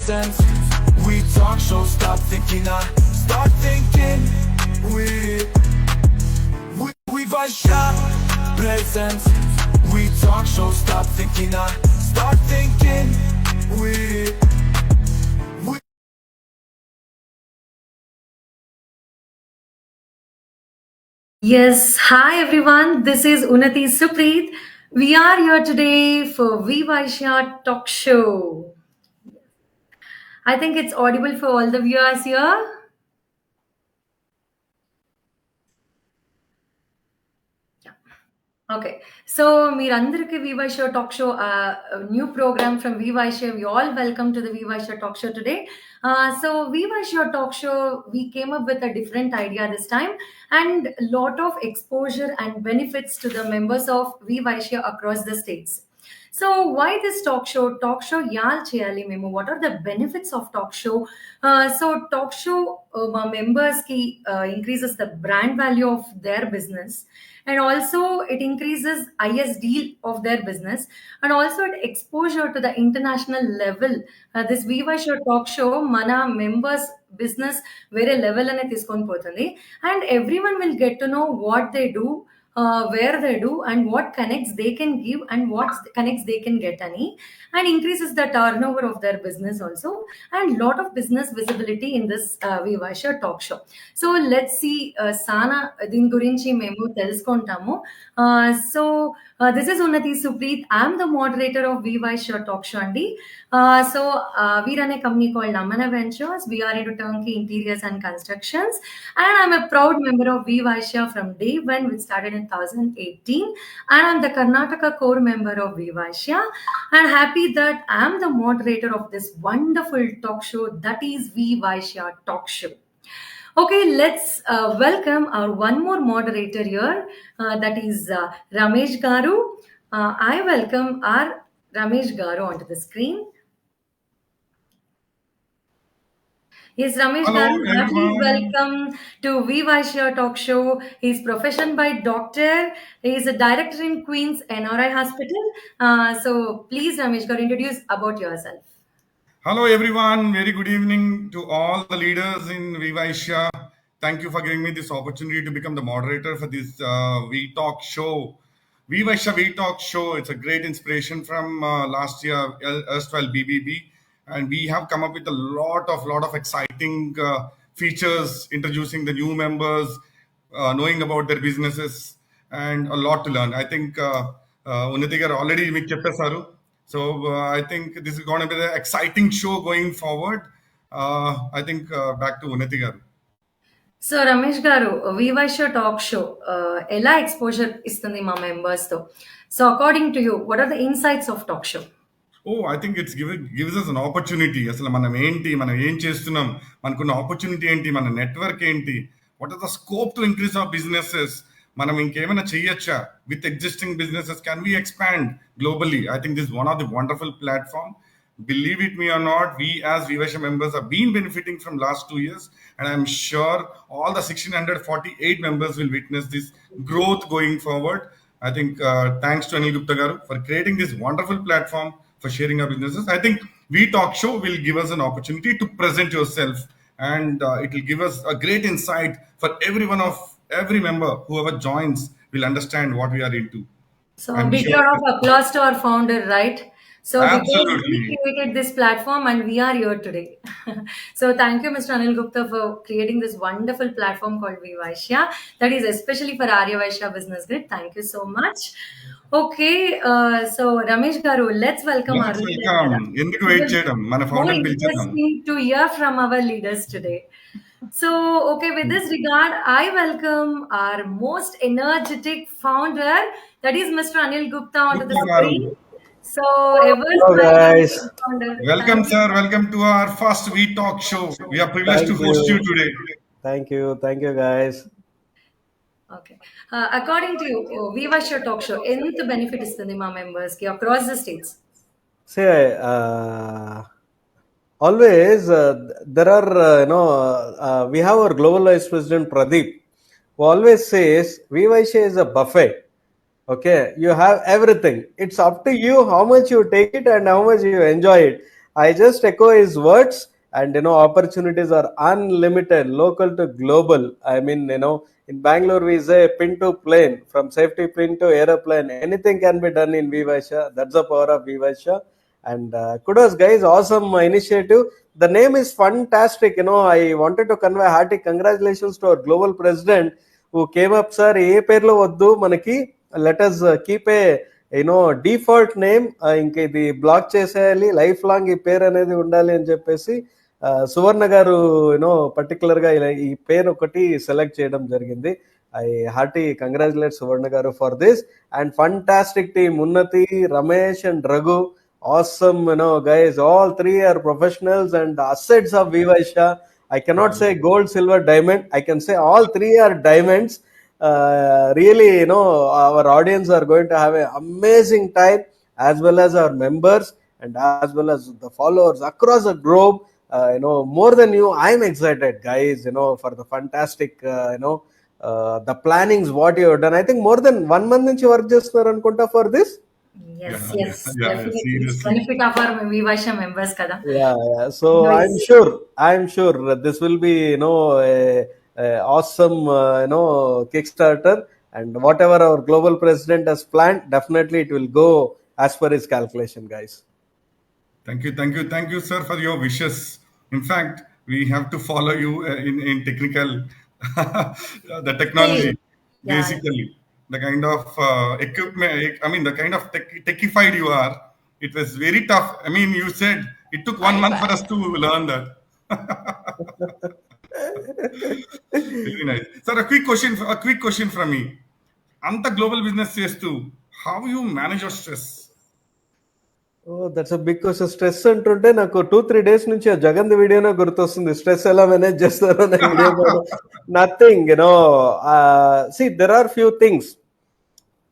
presents. We talk show, stop thinking, I start thinking. We Vaishya presents. We talk show, stop thinking, I start thinking. We Yes, hi everyone. This is Unati Supreet. We are here today for Vaishya Talk Show. I think it's audible for all the viewers here. Okay, so మీరందరికీ Vaishya Talk Show, a new program from Vaishya. We all welcome to the Vaishya Talk Show today. So Vaishya Talk Show, we came up with a different idea this time and lot of exposure and benefits to the members of Vaishya across the states. So why this talk show? Talk show y'all చేయాలి మేము? What are the benefits of talk show? So talk show మా members కి increases the brand value of their business, and also it increases ISD of their business, and also it exposure to the international level. This Vaishya talk show mana members business వేరే level అనేది తీసుకొని పోతుంది, and everyone will get to know what they do, where they do, and what connects they can give and what connects they can get any, and increases the turnover of their business also, and lot of business visibility in this Vaishya talk show. So let's see, sana din gurinchi memu telusukontamu. So this is Unnati Supreet. I'm the moderator of Vaishya talk show andi. So we run a company called Namana Ventures. We are into turnkey interiors and constructions, and I'm a proud member of Vaishya from day one, which started in 2018, and I'm the Karnataka core member of Vaishya, and happy that I'm the moderator of this wonderful talk show, that is Vaishya talk show. Okay, let's welcome our one more moderator here, that is Ramesh Garu. I welcome our Ramesh Garu onto the screen. Yes, Ramesh Hello, Garu, heartily everyone. welcome to Vaishya Talk Show. He's profession by doctor. He's a director in Queen's NRI Hospital. So please, Ramesh Garu, introduce about yourself. Hello, everyone. Very good evening to all the leaders in Vaishya. Thank you for giving me this opportunity to become the moderator for this V Talk show. Vaishya V Talk show. It's a great inspiration from last year, erstwhile BBB, and we have come up with a lot of exciting features, introducing the new members, knowing about their businesses, and a lot to learn. I think Unnati garu already మీకు చెప్పేశారు. So I think this is going to be the exciting show going forward. I think back to Unnati garu. So Ramesh గారు, Vaishya talk show ఎలా exposure ఇస్తుంది మా members తో? So according to you, what are the insights of talk show? Oh, I think it's gives us an opportunity. అసలు మనం ఏంటి, మనం ఏం చేస్తున్నాం, మనకున్న ఆపర్చునిటీ ఏంటి, మన నెట్వర్క్ ఏంటి, what are the scope to increase our businesses, మనం ఇంకేమైనా చేయొచ్చా with existing businesses, can we expand globally. I think this is one of the wonderful platform. Believe it me or not, we as Vaishya members have been benefiting from last 2 years, and I'm sure all the 1648 members will witness this growth going forward. I think thanks to Anil Gupta garu for creating this wonderful platform for sharing our businesses. I think We Talk Show will give us an opportunity to present yourself, and it will give us a great insight for every member, whoever joins will understand what we are into. So I'm big sure. round of applause to our founder, right? So because he Absolutely. created this platform and we are here today. So thank you, Mr. Anil Gupta, for creating this wonderful platform called Vaishya. That is especially for Arya Vaishya Business Grid. Thank you so much. Okay, so Ramesh Garu, let's welcome our Let's leaders. welcome. ఎందుకు wait చేయడం, మన More founder పిలిచేద్దాం. interesting to hear from our leaders today. So, okay, with this regard, I welcome our most energetic founder, that is Mr. Anil Gupta, onto the Gupta garu. screen. So, ever Hello, smiling guys. founder. Welcome, Thank you. sir. Welcome to our first We Talk show. We are privileged Thank to host you you. today. Thank you, guys. Okay. According to you, Vaishya Talk Show, ఎంత benefit ఇస్తుంది మా members కి across the states? See, always there are, we have our global vice president Pradeep, who always says Vaishya is a buffet. Okay, you have everything. It's up to you how much you take it and how much you enjoy it. I just echo his words. And opportunities are unlimited, local to global. I mean, in Bangalore we say pin to plane, from safety pin to aeroplane. Anything can be done in Vivaisha. That's the power of Vivaisha. And kudos, guys! Awesome initiative. The name is fantastic. I wanted to convey hearty congratulations to our global president who came up, sir. ఏ పేర్లో వద్దు మనకి, let us keep a default name, ఇంక ఇది black చేసేయాలి, life long ఈ పేరు అనేది ఉండాలి అని చెప్పేసి సువర్ణ గారు పర్టికులర్ గా ఈ పేరు ఒకటి సెలెక్ట్ చేయడం జరిగింది. I hearty congratulate Suvarna garu for this. And fantastic team, Unnathi, Ramesh and Raghu. Awesome, guys. All three are professionals and assets of Vivaisha. I cannot say gold, silver, diamond. I can say all three are diamonds. Really, our audience are going to have an amazing time, as well as our members and as well as the followers across the globe. More than you, I'm excited, guys. For the fantastic, the plannings what you have done. I think more than 1 month nunchi work chestunaru anukunta for this. Yes, Yeah, definitely. It's seriously. benefit of our Vivaisha members kada. Yeah. So Nice. I'm sure this will be a awesome Kickstarter, and whatever our global president has planned, definitely it will go as per his calculation, guys. Thank you, sir, for your wishes. In fact, we have to follow you in technical, the technology, Yeah. basically. The kind of equipment, I mean, the kind of techified you are. It was very tough. I mean, you said it took 1 month for us to learn that. Very nice. Sir, a quick question from me. Anta global business చేస్తూ, how you manage your stress? Oh, that's a big question. Stress అంటుంటే నాకు 2-3 days నుంచి ఆ జగన్ వీడియోనే గుర్తొస్తుంది. Stress ఎలా manage చేస్తారో నా video. Nothing, see, there are few things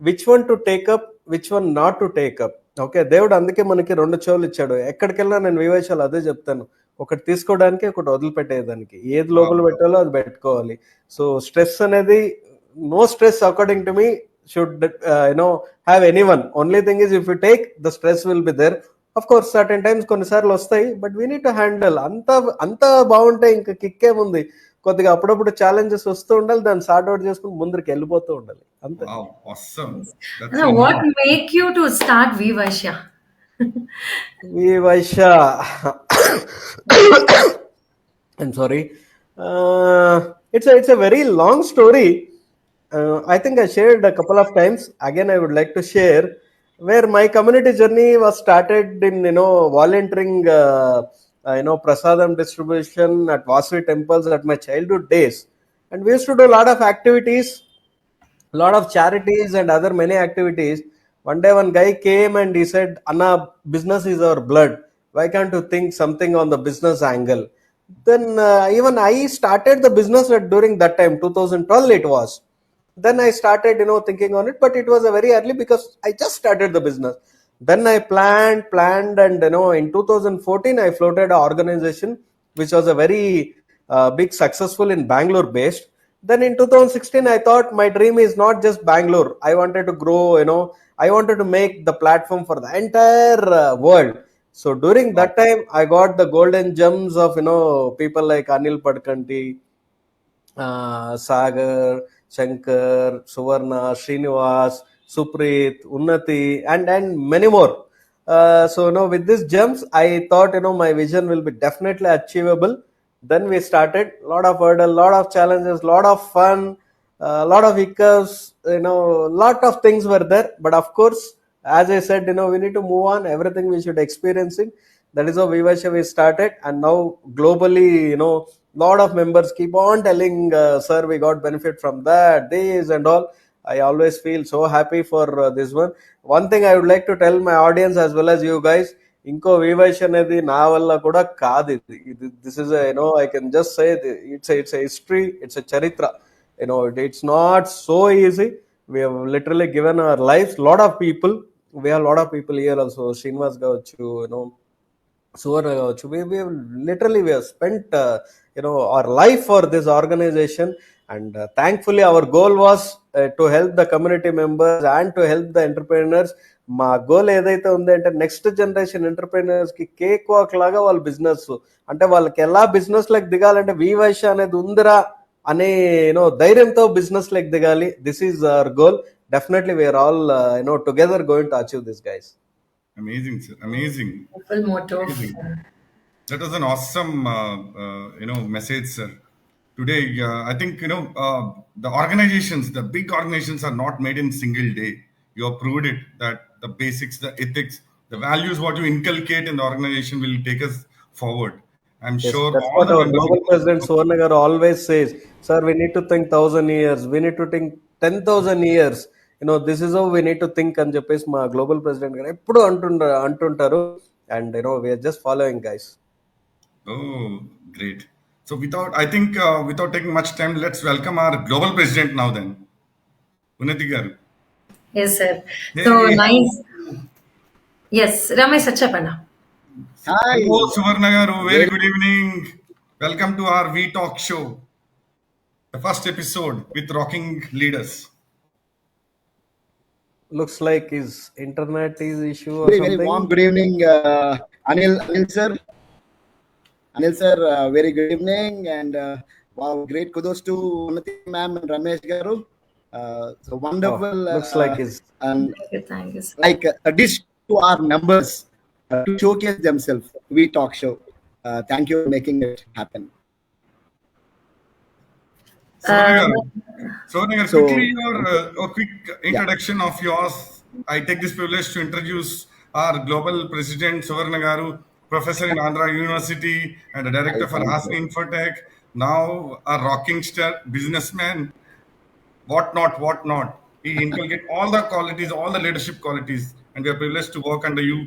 which one to take up, which one not to take up. Okay, దేవుడు అందుకే మనకి 2 చెవులు ఇచ్చాడు. ఎక్కడికెళ్ళినా నేను వివేశాలు అదే చెప్తాను, ఒకటి తీసుకోవడానికి, ఒకటి వదిలిపెట్టేదానికి. ఏది లోపల పెట్టాలో అది పెట్టుకోవాలి. సో స్ట్రెస్ అనేది, no stress according to me should have anyone. Only thing is, if you take, the stress will be there. Of course, certain times కొన్నిసార్లు వస్తాయి, but we need to handle. అంత బాగుంటే ఇంకా కిక్కే ఉంది. కొద్దిగా అప్పుడప్పుడు ఛాలెంజెస్ వస్తూ ఉండాలి, దాన్ని సార్ట్ అవుట్ చేసుకుని ముందరికి వెళ్ళిపోతూ ఉండాలి, అంతే. Wow, awesome. That's Now, what make you to start Vivaisha? Vivaisha. I'm sorry. It's a very long story. I think I shared a couple of times. Again, I would like to share where my community journey was started in volunteering, prasadam distribution at Vasavi temples at my childhood days, and we used to do a lot of activities, a lot of charities and other many activities. One day one guy came and he said, "Anna, business is our blood. Why can't you think something on the business angle?" Then even I started the business during that time, 2012 it was. Then I started thinking on it, but it was a very early because I just started the business. Then I planned, and in 2014 I floated an organization which was a very big successful in Bangalore based. Then in 2016 I thought my dream is not just Bangalore. I wanted to grow, I wanted to make the platform for the entire world. So during that time I got the golden gems of people like Anil Padkanti, Sagar, Shankar, Suvarna, Srinivas, Supreet, Unnati, and many more. So with these gems, I thought my vision will be definitely achievable. Then we started. Lot of hurdle, lot of challenges, lot of fun, lot of hiccups. Lot of things were there. But of course, as I said, we need to move on. Everything we should experience it. That is how Vivaisha we started, and now globally, lot of members keep on telling, sir, we got benefit from that, this and all. I always feel so happy for this one. One thing I would like to tell my audience as well as you guys, ఇంకో వివాయిష అనేది నా వల్ల కూడా కాదు. ఇది this is I can just say it's a history, it's a charitra. It's not so easy. We have literally given our lives. Lot of people, we have a lot of people here also. Srinivas Gavachu, Suvarna Gavachu. We have spent our life for this organization, and thankfully our goal was to help the community members and to help the entrepreneurs మా goal ఏదైతే ఉంది అంటే next generation entrepreneurs కి cake walk లాగా వాళ్ళ business, అంటే వాళ్ళకి ఎలా బిజినెస్ లెక్ దిగాలంటే వివైశ్య అనేది ఉందిరా అనే ధైర్యంతో బిజినెస్ లెక్ దిగాలి. This is our goal. Definitely we're all together going to achieve this guys. Amazing, sir. Amazing. Full motto. Amazing. That was an awesome, message, sir. Today, I think the organizations, the big organizations, are not made in single day. You have proved it that the basics, the ethics, the values, what you inculcate in the organization will take us forward. I'm Yes, sure that's all what the our members global president Suvarna garu always says. Sir, we need to think 1,000 years. We need to think 10,000 years. This is how we need to think అని చెప్పేసి మా global president గారు ఎప్పుడు అంటుంటారు. And we are just following, guys. Oh, great. So without taking much time, let's welcome our global president now then. Unnati garu. Yes, sir. So Hey. nice. Yes, Ramesh Achapana. Hi. Hello, Suvarna garu. Very good evening. Welcome to our V Talk show. The first episode with rocking leaders. Looks like his internet is issue or Very something. warm good evening, Anil sir. Anil sir, very good evening, and wow, great kudos to Unnati ma'am and Ramesh garu. So wonderful. Looks like his and Thank you, sir. like a dish to our members to showcase themselves. We talk show. Thank you for making it happen. Suvarna garu, So- quickly a quick introduction of yours. I take this privilege to introduce our global president, Suvarna garu, professor in Andhra University and a director for Ask Infotech. Now a rocking star, businessman, what not. He inculcate all the qualities, all the leadership qualities, and we are privileged to work under you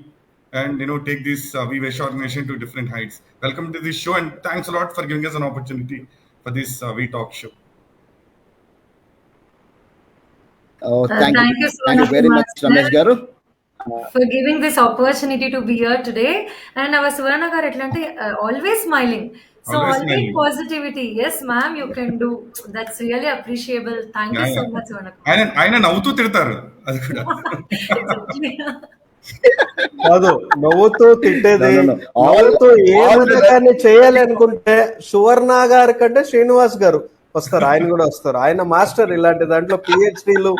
and take this Vivaisha organization to different heights. Welcome to this show, and thanks a lot for giving us an opportunity for this We Talk show. Oh, thank thank you. you so Thank you much, very much, Master. Ramesh garu. For giving this opportunity to be here today. And our Suvarna garu etlante always smiling. So Always always smiling. positivity. Yes, ma'am, you can do. That's really appreciable. Thank you so much, Suvarna. ఆయన నవ్వుతూ తిడతారు అది కూడా. కాదు, నవ్వుతూ తిట్టేది. No. నవ్వుతూ ఏ all పథకాన్ని చేయాలి అనుకుంటే సువర్ణ గారి కంటే శ్రీనివాస్ గారు వస్తారు. ఆయన కూడా వస్తారు. ఆయన మాస్టర్ ఇలాంటి దాంట్లో పిహెచ్డీలు,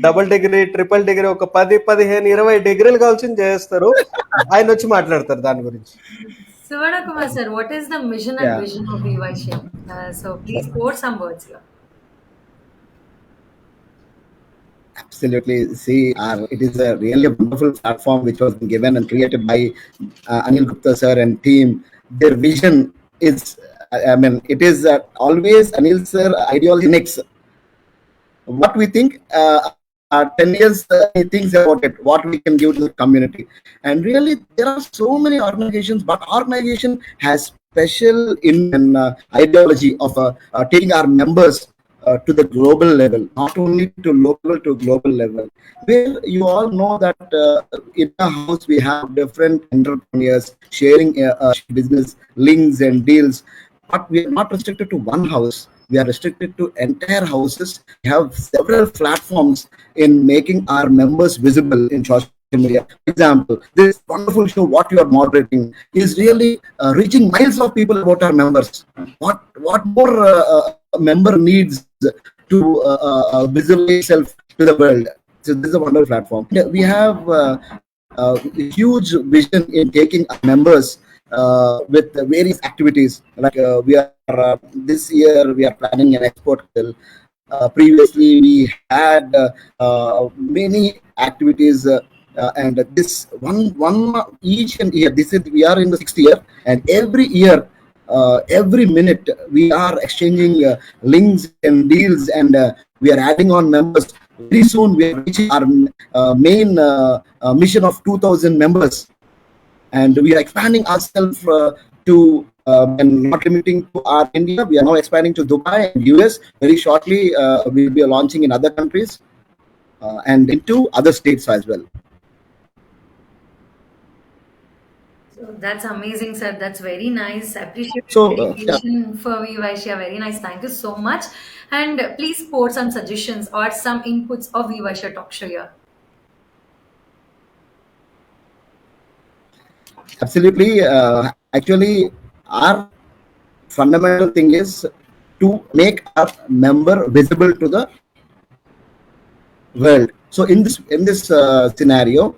డబుల్ డిగ్రీ, ట్రిపుల్ డిగ్రీ, ఒక 10, 15, 20 డిగ్రీలు కావాల్సింది చేస్తారు. ఆయన వచ్చి మాట్లాడతారు దాని గురించి. Suvarna Kumar sir, what is the mission and Yeah. vision of Vivaisha? So please quote some words here. Absolutely. See, it is a really wonderful platform which was given and created by Anil Gupta sir and team. Their vision is, it is always Anil sir ideology next. What we think, 10 years he thinks about it, what we can give to the community. And really, there are so many organizations, but our organization has special ideology of taking our members to the global level, not only to local to global level. Where you all know that in a house we have different entrepreneurs sharing business links and deals, but we are not restricted to one house. We are restricted to entire houses. We have several platforms in making our members visible in social media. For example, this wonderful show, what you are moderating, is really reaching miles of people about our members. What more member needs to visualize itself to the world? So this is a wonderful platform. We have a huge vision in taking our members with various activities. Like we are this year we are planning an export bill. Previously we had many activities, and this one each and year. This is we are in the 6th year, and every year, every minute we are exchanging links and deals, and we are adding on members. Very soon we are reaching our main mission of 2,000 members. And we are expanding ourselves to and not limiting to our India. We are now expanding to Dubai and US. Very shortly, we will be launching in other countries and into other states as well. So that's amazing, sir. That's very nice. Appreciate So, your dedication for Vivaisha. Very nice. Thank you so much. And please quote some suggestions or some inputs of Vivaisha Talk Show here. Absolutely. Actually, our fundamental thing is to make our member visible to the world. So in this scenario,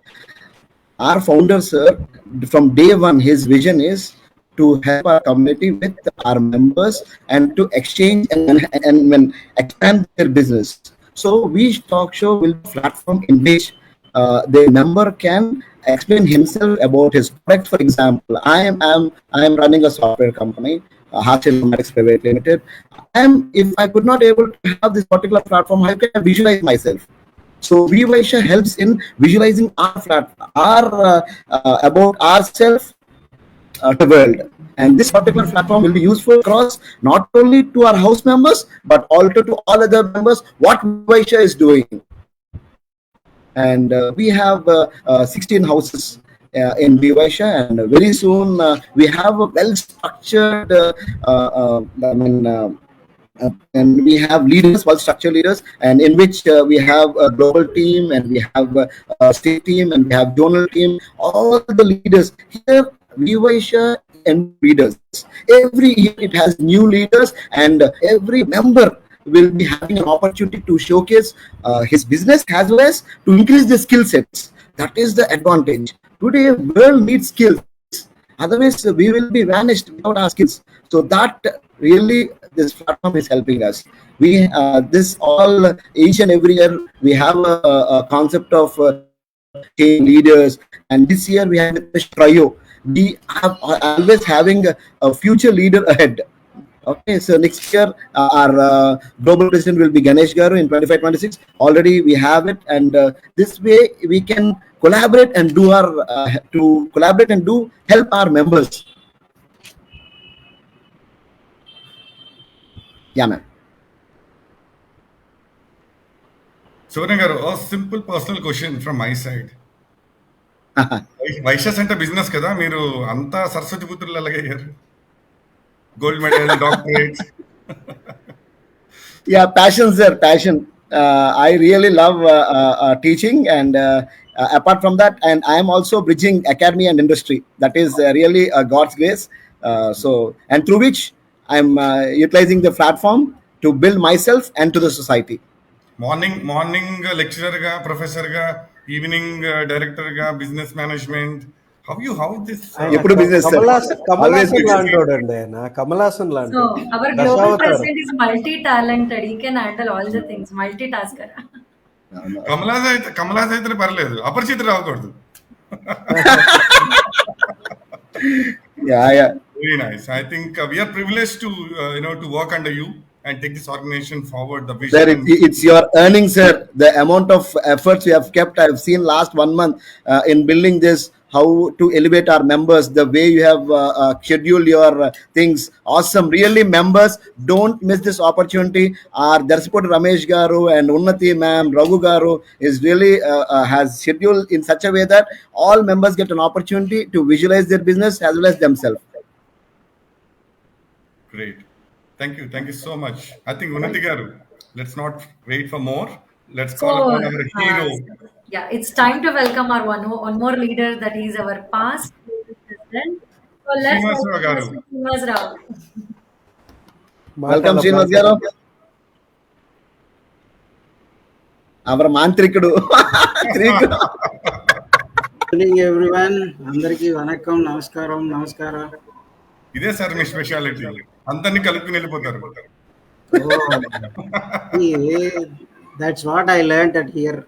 our founder sir, from day one, his vision is to help our community with our members and to exchange and when expand their business. So we talk show will be a platform in which the member can explain himself about his product. For example, I am running a software company, Harsh Informatics Private Limited. If I could not able to have this particular platform, how can I visualize myself? So Vivaisha helps in visualizing our about ourselves to the world. And this particular platform will be useful across not only to our house members but also to all other members what Vivaisha is doing. And we have 16 houses in Vivaisha, and very soon we have a well structured. And we have leaders, well structured leaders, and in which we have a global team, and we have a state team, and we have zonal team. All the leaders here, Vivaisha and leaders. Every year it has new leaders, and every member will be having an opportunity to showcase his business as well as to increase the skill sets. That is the advantage. Today, world needs skills. Otherwise, we will be vanished without our skills. So that really this platform is helping us. We this all each and every year we have a concept of leaders, and this year we have the trio. We have always having a future leader ahead. Okay, so next year our global president will be Ganesh Garu in 25-26. Already we have it, and this way we can collaborate and do our to collaborate and do help our members. Yeah, man. Sonia garu, a simple personal question from my side. Vaishya center business కదా, మీరు అంతా సరస్వతి పుత్రులు అలాగయ్యారు, gold medal, doctorate. Yeah, passion, sir, passion. I really love teaching, and apart from that, and I am also bridging academy and industry. That is really God's grace. So, and through which I am utilizing the platform to build myself and to the society. Morning lecturer గా, professor గా, evening director గా, business management. How this ఎప్పుడు business Kamal Haasan లాంటోడండి ఆయన, కమలాసన్ లాంటి. So our global president is multi-talented. He can handle all the things. Multitasker. కమలాజ్ అయితే పర్లేదు, అపరిచిత రావకూడదు. Yeah. Very nice. I think we are privileged to to work under you and take this organization forward. The vision. Sir, it's your earnings, sir. The amount of efforts you have kept, I've seen last 1 month in building this. How to elevate our members, the way you have scheduled your things. Awesome. Really, members, don't miss this opportunity. Our Darshipur Ramesh Garu and Unnati ma'am, Raghu Garu is really has scheduled in such a way that all members get an opportunity to visualize their business as well as themselves. Great. Thank you so much. I think Unnati garu, let's not wait for more. Let's call upon our hero. Yeah, it's time to welcome our one more leader, that is our past president. So let's Srinivas Rao garu. welcome Srinivas Rao. Welcome, Srinivas Garu. Our mantrikudu. Evening everyone, అందరికీ వనక్కం, నమస్కారం. ఇదే sir మీ speciality, అందరినీ కలుపుకుని వెళ్ళిపోతారు. That's what I learned at here.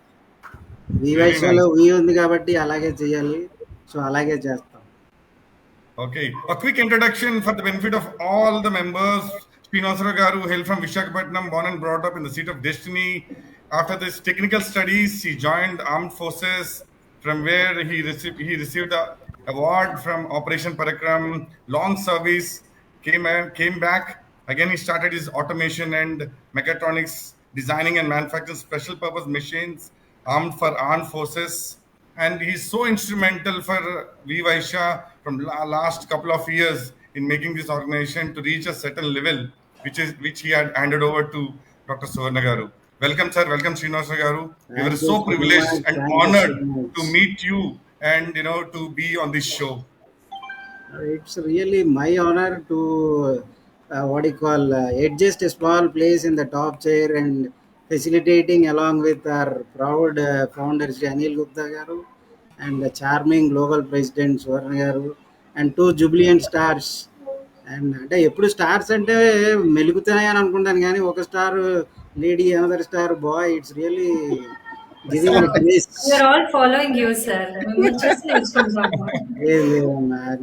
వివైశ్యలో వి ఉంది కాబట్టి అలాగే చేయాలి, సో అలాగే చేస్తాం. Okay, a quick introduction for the benefit of all the members. Srinivas Rao garu hailed from Visakhapatnam, born and brought up in the seat of destiny. After this technical studies, he joined armed forces, from where he received the award from Operation Parakram. Long service, came back. Again, he started his automation and mechatronics, designing and manufacturing special purpose machines for armed forces. And he's so instrumental for Vivaisha from last couple of years in making this organization to reach a certain level, which he had handed over to Dr. Suvarna garu. Welcome, sir. Welcome, Srinivas garu. We were so privileged and honored to meet you and to be on this show. It's really my honor to adjust a small place in the top chair and facilitating along with our proud founder Shri Anil Gupta garu and the charming global president Swarna garu and two jubilant stars. And అంటే ఎప్పుడు stars అంటే మెలుగుతున్నాయి అని అనుకుంటాను కానీ ఒక star lady another star boy it's really giving So, grace. we are all following you, sir. మిమ్మల్ని చూసి నేర్చుకుంటాము.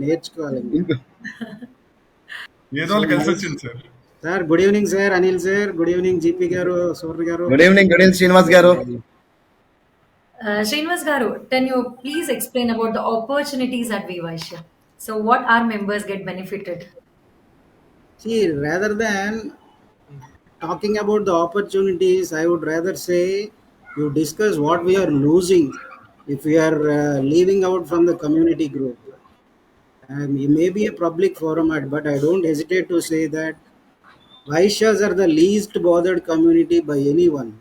నేర్చుకోవాలి. ఏదో వాళ్ళు కలిసి వచ్చింది sir. Sir good evening sir Anil sir, good evening GP గారు, సూర్య గారు. గుడ్ ఈవినింగ్ శ్రీనివాస్ గారు. Srinivas Garu, can you please explain about the opportunities at Vivaisha? So, what our members get benefited? See, rather than talking about the opportunities, I would rather say you discuss what we are losing if we are leaving out from the community group. It may be a public format, but I don't hesitate to say that Vaishyas are the least bothered community by anyone.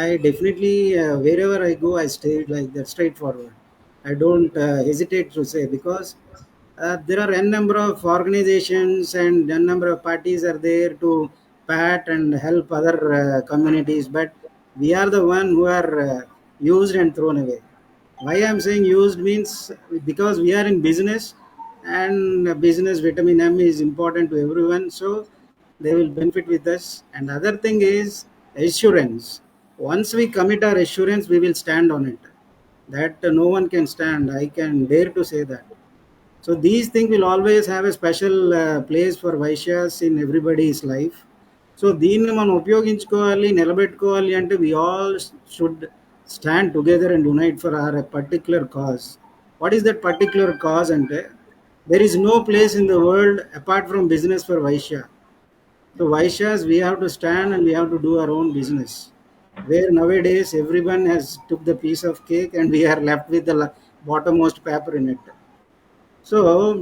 I definitely, wherever I go, I stay like that, straightforward. I don't hesitate to say because there are n number of organizations and n number of parties are there to pat and help other communities, but we are the one who are used and thrown away. Why I'm saying used means because we are in business, and business vitamin M is important to everyone, so they will benefit with us. And other thing is assurance. Once we commit our assurance, we will stand on it. That no one can stand. I can dare to say that. So these things will always have a special place for Vaishyas in everybody's life. So దీన్ని మనం ఉపయోగించుకోవాలి, నిలబెట్టుకోవాలి అంటే we all should stand together and unite for our particular cause. What is that particular cause అంటే there is no place in the world apart from business for Vaishya. So Vaishyas we have to stand and we have to do our own business, where nowadays everyone has took the piece of cake and we are left with the bottommost paper in it. So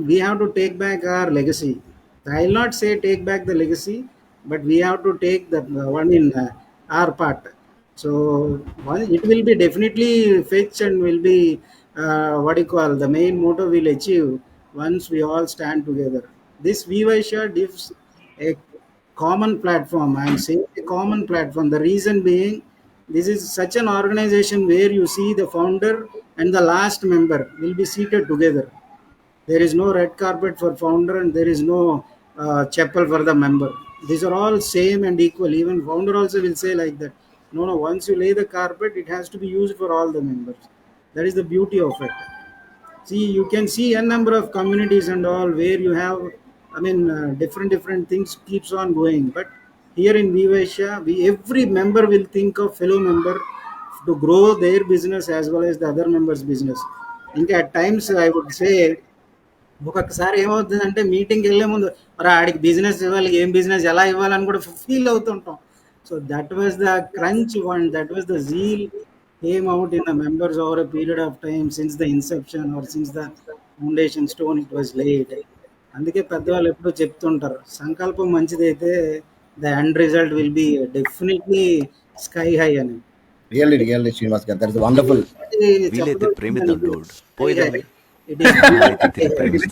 we have to take back our legacy. I will not say take back the legacy, but we have to take the one in our part. So it will be definitely fetch and will be the main motto will achieve once we all stand together. This Vivaisha gives a common platform. I am saying a common platform. The reason being, this is such an organization where you see the founder and the last member will be seated together. There is no red carpet for founder and there is no chapel for the member. These are all same and equal. Even founder also will say like that. No, once you lay the carpet, it has to be used for all the members. That is the beauty of it. See, you can see a number of communities and all where you have, different things keeps on going. But here in Vivaisha, every member will think of fellow member to grow their business as well as the other members' business. ఇంకా at times I would say ఒక్కొక్కసారి ఏమవుతుందంటే మీటింగ్కి వెళ్ళే ముందు మరి ఆడికి business ఇవ్వాలి, ఏం బిజినెస్ ఎలా ఇవ్వాలని కూడా ఫీల్ అవుతుంటాం. So that was the crunch one, that was the zeal came out in the members over a period of time since the inception or since the foundation stone it was laid. అందుకే పెద్దవాళ్ళు ఎప్పుడూ చెప్తుంటారు, సంకల్పం మంచిదైతే the end result will be definitely sky high అని. Really Srinivas garu, that is wonderful. వీలైతే ప్రేమిద్దాం, పోయేదాన్ని It is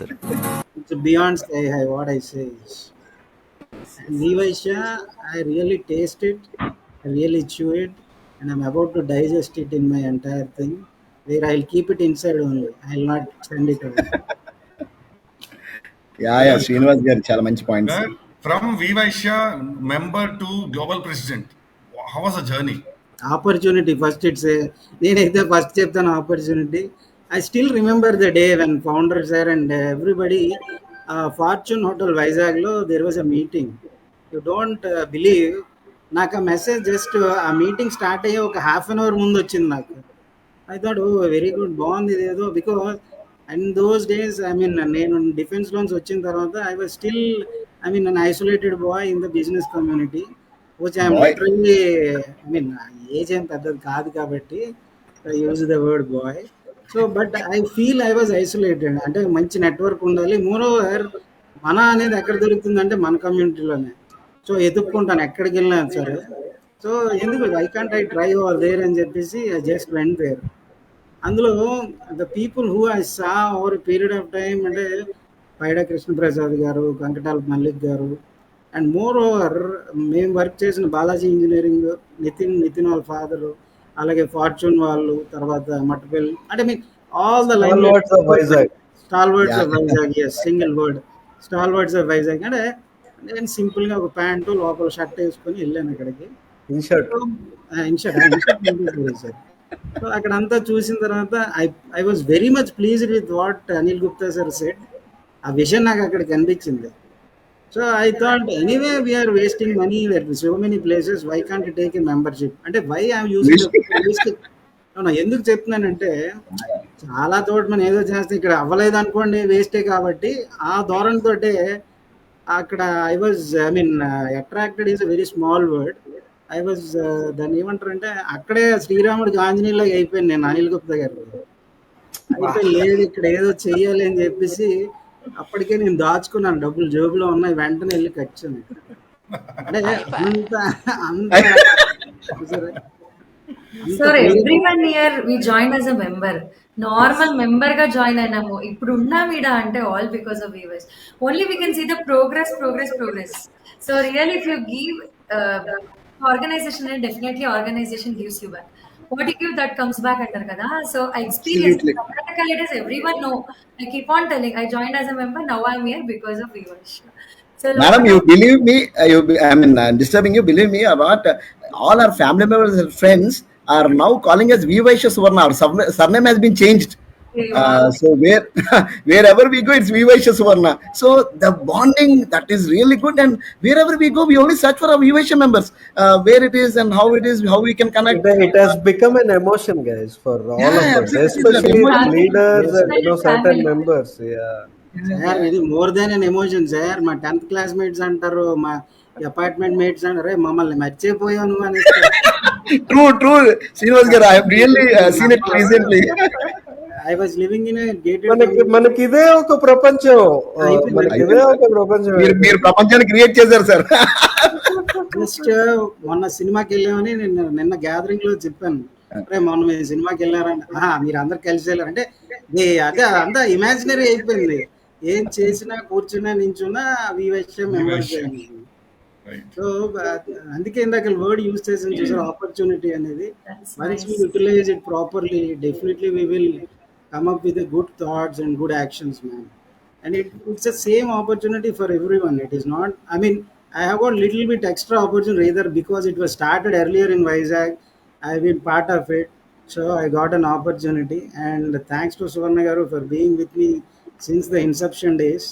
it's beyond sky high. What I say is, Vivaisha, I really taste it, I really chew it, and I'm about to digest it in my entire thing. Where I'll keep it inside only. I'll not send it away. Yeah Srinivas garu చాలా మంచి points. From WeVaishya member to global president, how was the journey? Opportunity first నేనైతే first చెప్తాను opportunity. I still remember the day when founder sir and everybody, Fortune Hotel Vizag lo there was a meeting. You don't believe, నాకు ఆ message just ఆ meeting start అయ్యే ఒక half an hour ముందు వచ్చింది నాకు. ఐ థాట్ వెరీ గుడ్, బాగుంది ఇదేదో. బికాస్ అండ్ దోస్ డేస్ నేను డిఫెన్స్ లోన్స్ వచ్చిన తర్వాత I was still an isolated boy in the business community, which I am literally, age ఏం పెద్దది కాదు కాబట్టి I use the word boy. So but I feel I was isolated. అంటే మంచి network ఉండాలి. మోర్ ఓవర్ మన అనేది ఎక్కడ దొరుకుతుందంటే మన కమ్యూనిటీలోనే. సో ఎదుక్కుంటాను ఎక్కడికి వెళ్ళినా సరే. సో ఎందుకు I can't I try over there అని చెప్పేసి ఐ జస్ట్ వెంట్ దేర్. అందులో the people who I saw over period of time అంటే పైడా కృష్ణప్రసాద్ గారు, కంకటాల మల్లిక్ గారు, అండ్ మోర్ ఓవర్ మేము వర్క్ చేసిన బాలాజీ ఇంజనీరింగ్, నితిన్ వాళ్ళ ఫాదరు, అలాగే ఫార్చ్యూన్ వాళ్ళు, తర్వాత మట్టపల్లి, అంటే mean all the line Stalwarts of Vizag. Stalwarts Yeah. Of Vizag, yes single word, stalwarts of Vizag. అంటే నేను సింపుల్గా ఒక ప్యాంటు లోపల షర్ట్ వేసుకొని వెళ్ళాను అక్కడికి. In short. సార్. సో అక్కడ అంతా చూసిన తర్వాత I was very much pleased with what Anil Gupta sir said. ఆ విషయం నాకు అక్కడ కనిపించింది. So I thought anyway we're wasting money at so many places, why can't take a membership, అంటే వై ఐఎమ్ యూజింగ్. ఎందుకు చెప్తున్నానంటే చాలా తోటి మనం ఏదో చేస్తే ఇక్కడ అవ్వలేదు అనుకోండి వేస్టే, కాబట్టి ఆ ధోరణితోటే అక్కడ I mean attracted is a very small word. I was దాన్ని ఏమంటారంటే అక్కడే శ్రీరాముడికి ఆంజనేయులాగా అయిపోయాను నేను అనిల్ గుప్తా గారు. అయితే లేదు ఇక్కడ ఏదో చెయ్యాలి అని చెప్పేసి అప్పటికే నేను దాచుకున్నాను, డబ్బులు జేబులో ఉన్నాయి, వెంటనే వెళ్ళి కట్టాను. అంటే అంత అంత sir everyone year we join as a member, normal member గా జాయిన్ అయినాము. ఇప్పుడు ఉన్నాం ఈడ అంటే all because of weavers. Only we can see the progress. So real if you give organization, and definitely organization gives you back. What you give, that comes back అంటారు కదా. So I experienced Karnataka leaders, everyone know. I keep on telling, I joined as a member, now I'm here because of viewers. So Madam, you believe me, disturbing you, believe me about all our family members and friends are now calling us V. Vaishya Suvarna. Our surname has been changed. So wherever we go, it's V. Vaishya Suvarna. So the bonding, that is really good, and wherever we go, we only search for our V. Vaishya members, where it is and how it is, how we can connect. It has become an emotion, guys, for all of us, absolutely. especially the Family. leaders and certain Family. members. Yeah. Sir ఇది more than an emotion sir. మా 10th classmates అంటారు, మా apartment mates అంటారు, మమ్మల్ని మర్చిపోయాను అని. True, Srinivas garu, I have really seen it recently. I was living in gated. మనకి ఇదే ఒక ప్రపంచం, మీరు ప్రపంచాన్ని క్రియేట్ చేశారు సార్. జస్ట్ మొన్న సినిమాకి వెళ్ళామని నిన్న గ్యాదరింగ్ లో చెప్పాను, అరే మొన్న మీరు సినిమాకి వెళ్ళారంటే మీరు అందరు కలిసి వెళ్ళారంటే అదే అంతా ఇమాజినరీ అయిపోయింది. ఏం చేసినా కూర్చున్నా నించున్నా వివైశ్యం మెంబర్స్. సో అందుకే ఇందాక వర్డ్ యూజ్ చేసాను చూసారు, ఆపర్చునిటీ అనేది. Once we utilize it properly, definitely we will come up with a good thoughts and good actions, man. And it's the same opportunity for everyone. It is not, I mean, I have got little bit extra opportunity either because it was started earlier in Vizag. I've been part of it, so I got an opportunity. And thanks to Suvarna garu for being with me since the inception days.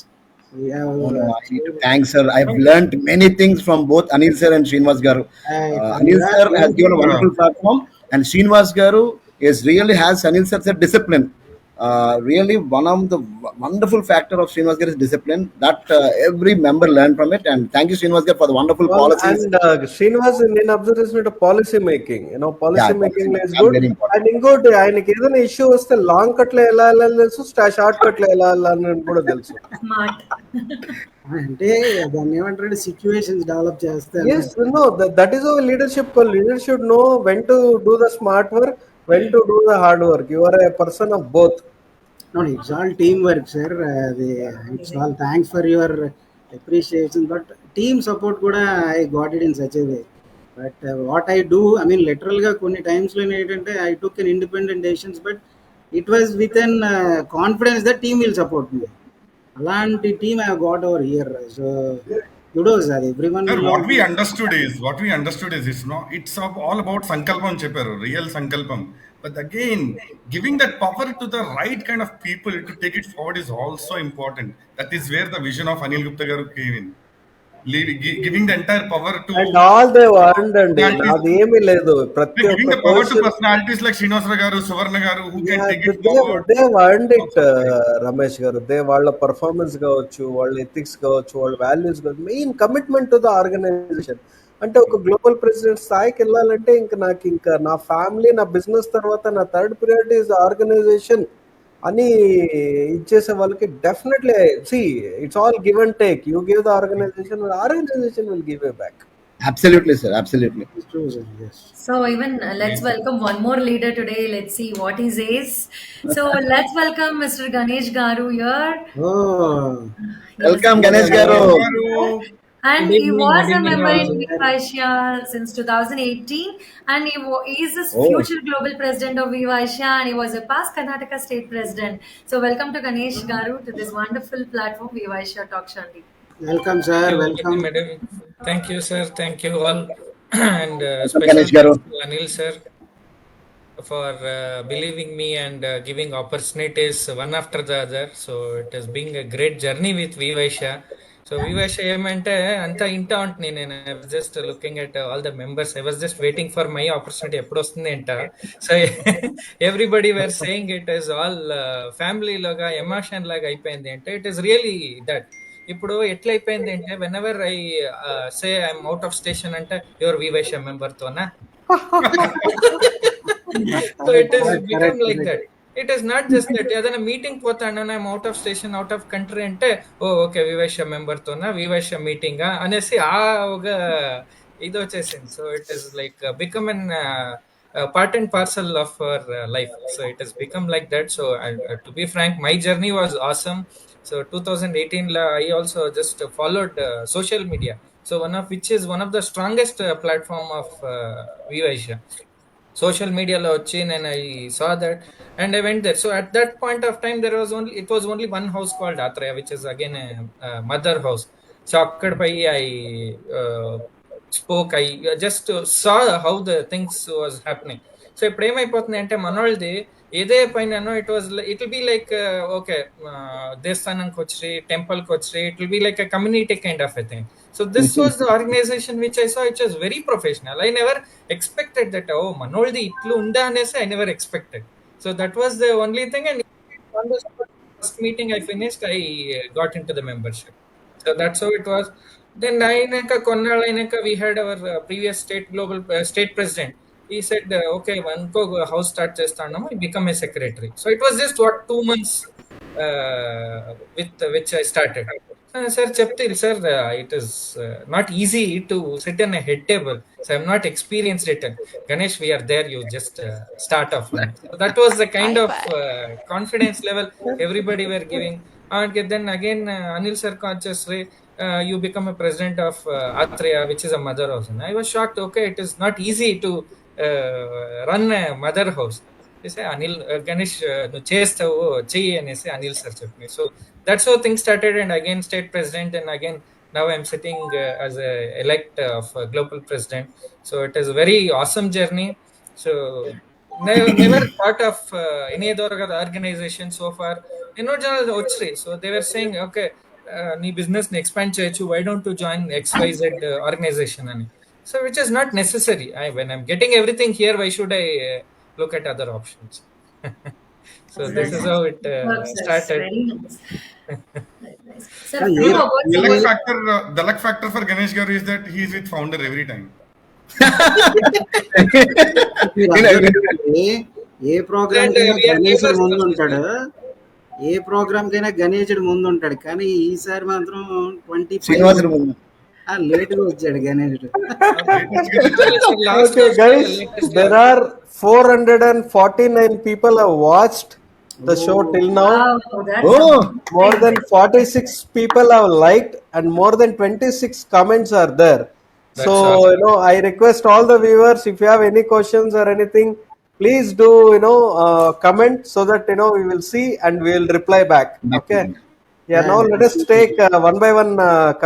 We have Thanks sir, I've learned many things from both Anil sir and Srinivas garu. Anil sir has given a wonderful platform, and Srinivas garu really has Anil sir said discipline. Really one of the wonderful factor of Srinivas garu is discipline, that every member learned from it. And thank you Srinivas garu for the wonderful policies. And Srinivas in observation of policy making, policy making is good. Very important. And ఇంకోటి ఆయనకి ఏదైనా issue వస్తే long cut లో ఎలా వెళ్ళాలి తెలుసు, short cut లో ఎలా వెళ్ళాలని కూడా తెలుసు. స్మార్ట్. అంటే దాన్ని ఏమంటారంటే సిచ్యువేషన్స్ డెవలప్ చేస్తే. Yes, that is how leadership. Leader should know when to do the smart work, when to do the hard work. You are a person of both. No, it's all teamwork, sir. It's all thanks for your appreciation, but team support kuda I got it in such a way. But what I do, I mean, literally ga konni times lo entante I took an independent decisions, but it was with an confidence that team will support me. Alanti team I have got over here. So kudos, sir. Everyone. Sir, what we understood is it's all about sankalpam chepparu, real sankalpam. But again, giving that power to the right kind of people to take it forward is also important. That is where the vision of Anil Gupta garu came in. Giving the entire power to, And all they earned, and అదేమీ లేదు. ప్రతి giving the ఒక్క power to person personalities like Srinivas garu, Suvarna garu, who can take it they forward. have earned it, Ramesh గారు. వాళ్ళ performance కావచ్చు, వాళ్ళ ethics కావచ్చు, వాళ్ళ వాల్యూస్ కావచ్చు, main commitment to the organization. అంటే ఒక గ్లోబల్ ప్రెసిడెంట్ స్థాయికి వెళ్ళాలంటే ఇంకా నా ఫ్యామిలీ, నా బిజినెస్ తర్వాత నా థర్డ్ ప్రియారిటీ ఇస్ ఆర్గనైజేషన్ అని ఇచ్చేసే వాళ్ళకి definitely it's all give and take. You give the organization will give you back. Absolutely, sir. Absolutely. It's true, sir. Yes. So even let's welcome one more leader today. Let's see what he says. So let's welcome Mr. Ganesh Garu here. Oh, Welcome, He Ganesh is Garu. and Good he evening, was good a evening member all. in Vivacia since 2018, and he is the Oh, future global president of Vivacia, and he was a past Karnataka state president. So welcome to Ganesh Garu to this wonderful platform, Vivacia Talk Show. welcome, Thank sir. you, Welcome. madam. Thank you, sir. Thank you all. And welcome, special Ganesh thanks Garu. to Anil, sir, for believing me and giving opportunities one after the other. So it has been a great journey with Vivaisha. So Vivaisha ఏమంటే అంతా ఇంటా ఉంటుంది నేను I was just looking at all the members. I was just waiting for my opportunity ఎప్పుడు వస్తుంది అంట. So everybody were saying it is all family లాగా emotion లాగా అయిపోయింది అంటే it is really that. ఇప్పుడు ఎట్లా అయిపోయింది అంటే whenever I say I'm out of station అంటే యువర్ వివైష మెంబర్ తోనా so Correct, it is correct, become correct, like correct. That it is not just that ఏదైనా మీటింగ్ పోతాను I'm out of station out of country అంటే oh okay WeVaishya member తోనా WeVaishya meeting అనేసి ఆ ఒక ఇది వచ్చేసింది so it is like become an part and parcel of our life. So it has become like that. So to be frank, my journey was awesome. So 2018 I also just followed social media, so one of which is one of the strongest platform of Vivaisha. Social media lo వచ్చి and I saw that and I went there. So at that point of time it was only one house called Atraya, which is again a mother house. So akkada I spoke. I just saw how the things was happening. So ఇప్పుడు ఏమైపోతుంది అంటే మనోళ్ళది ఏదే పైన it will be like okay దేవస్థానంకి వచ్చి టెంపుల్కి వచ్చి it will be like a community kind of a thing. So this was the organization which I saw. It was very professional. I never expected that. Oh, manoldi itlu unda anese I never expected. So that was the only thing. And on the first meeting I finished, I got into the membership. So that's how it was. Then we had our previous state president. He said, okay, one go house start chestannam, I become a secretary. So it was just 2 months with which I started. Sir, చెప్తారు sir, it is not easy to sit in a head table. So I'm not experienced it. Ganesh, we are there. You just start off. So that was the kind of confidence level everybody were giving. And then again, Anil sir consciously, you become a president of Atraya, which is a mother house. And I was shocked. Okay, it is not easy to run a mother house. They say, Anil, Ganesh, no chestavu cheyi anesi Anil sir chepni. So that's how things started, and again state president, and again now I'm sitting as a elect of global president. So it is a very awesome journey. So never part of any other organization so far. So they were saying, okay, nee business ni expand cheyachu, why don't you join XYZ organization ani. So which is not necessary. When I'm getting everything here, why should I look at other options? So this is how it started. Very nice. Very nice. Sir, Yeah, few yeah. words The luck about- factor for Ganesh Garu is that he is with founder every time. మీరు అర్థమైందండి? ఏ programme కైనా And we are గణేశుడు neighbors ముందు also. ఉంటాడు, ఏ programme కైనా గణేశుడు ముందు ఉంటాడు. కానీ ఈసారి మాత్రం 25 శ్రీనివాసుడు ముందు. లేట్గా వచ్చాడు గణేశుడు. Last Okay, was guys, the latest there are 449 people have watched the show till now. Wow, that's Oh, More than 46 people have liked, and more than 26 comments are there. That's So, awesome. I request all the viewers, if you have any questions or anything, please do, comment so that, we will see and we will reply back. Okay. Yeah, now let us take one by one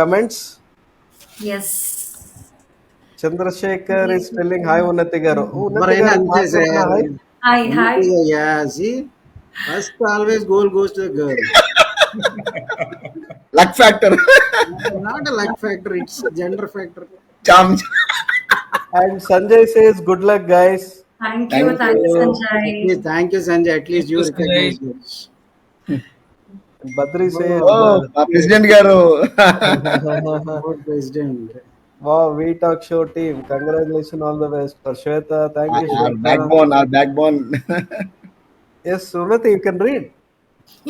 comments. yes. Chandrasekhar is telling hi, Unnati garu. Unnati ఎవరైనా garu, అంతే sir. hi. Hi, hi. First always goal goes to girl. luck factor. Not luck factor, it's gender factor. Charm. And Sanjay says, good luck, guys. Thank Thank you, you. Sanjay. Thank you Sanjay, at least you Thank you, recognize. Badri says, Oh, President Garu. President. wow, We Talk Show team, congratulations, all the best. For Shweta, thank you, Our Shweta. backbone. Yes, Unnati, you can read.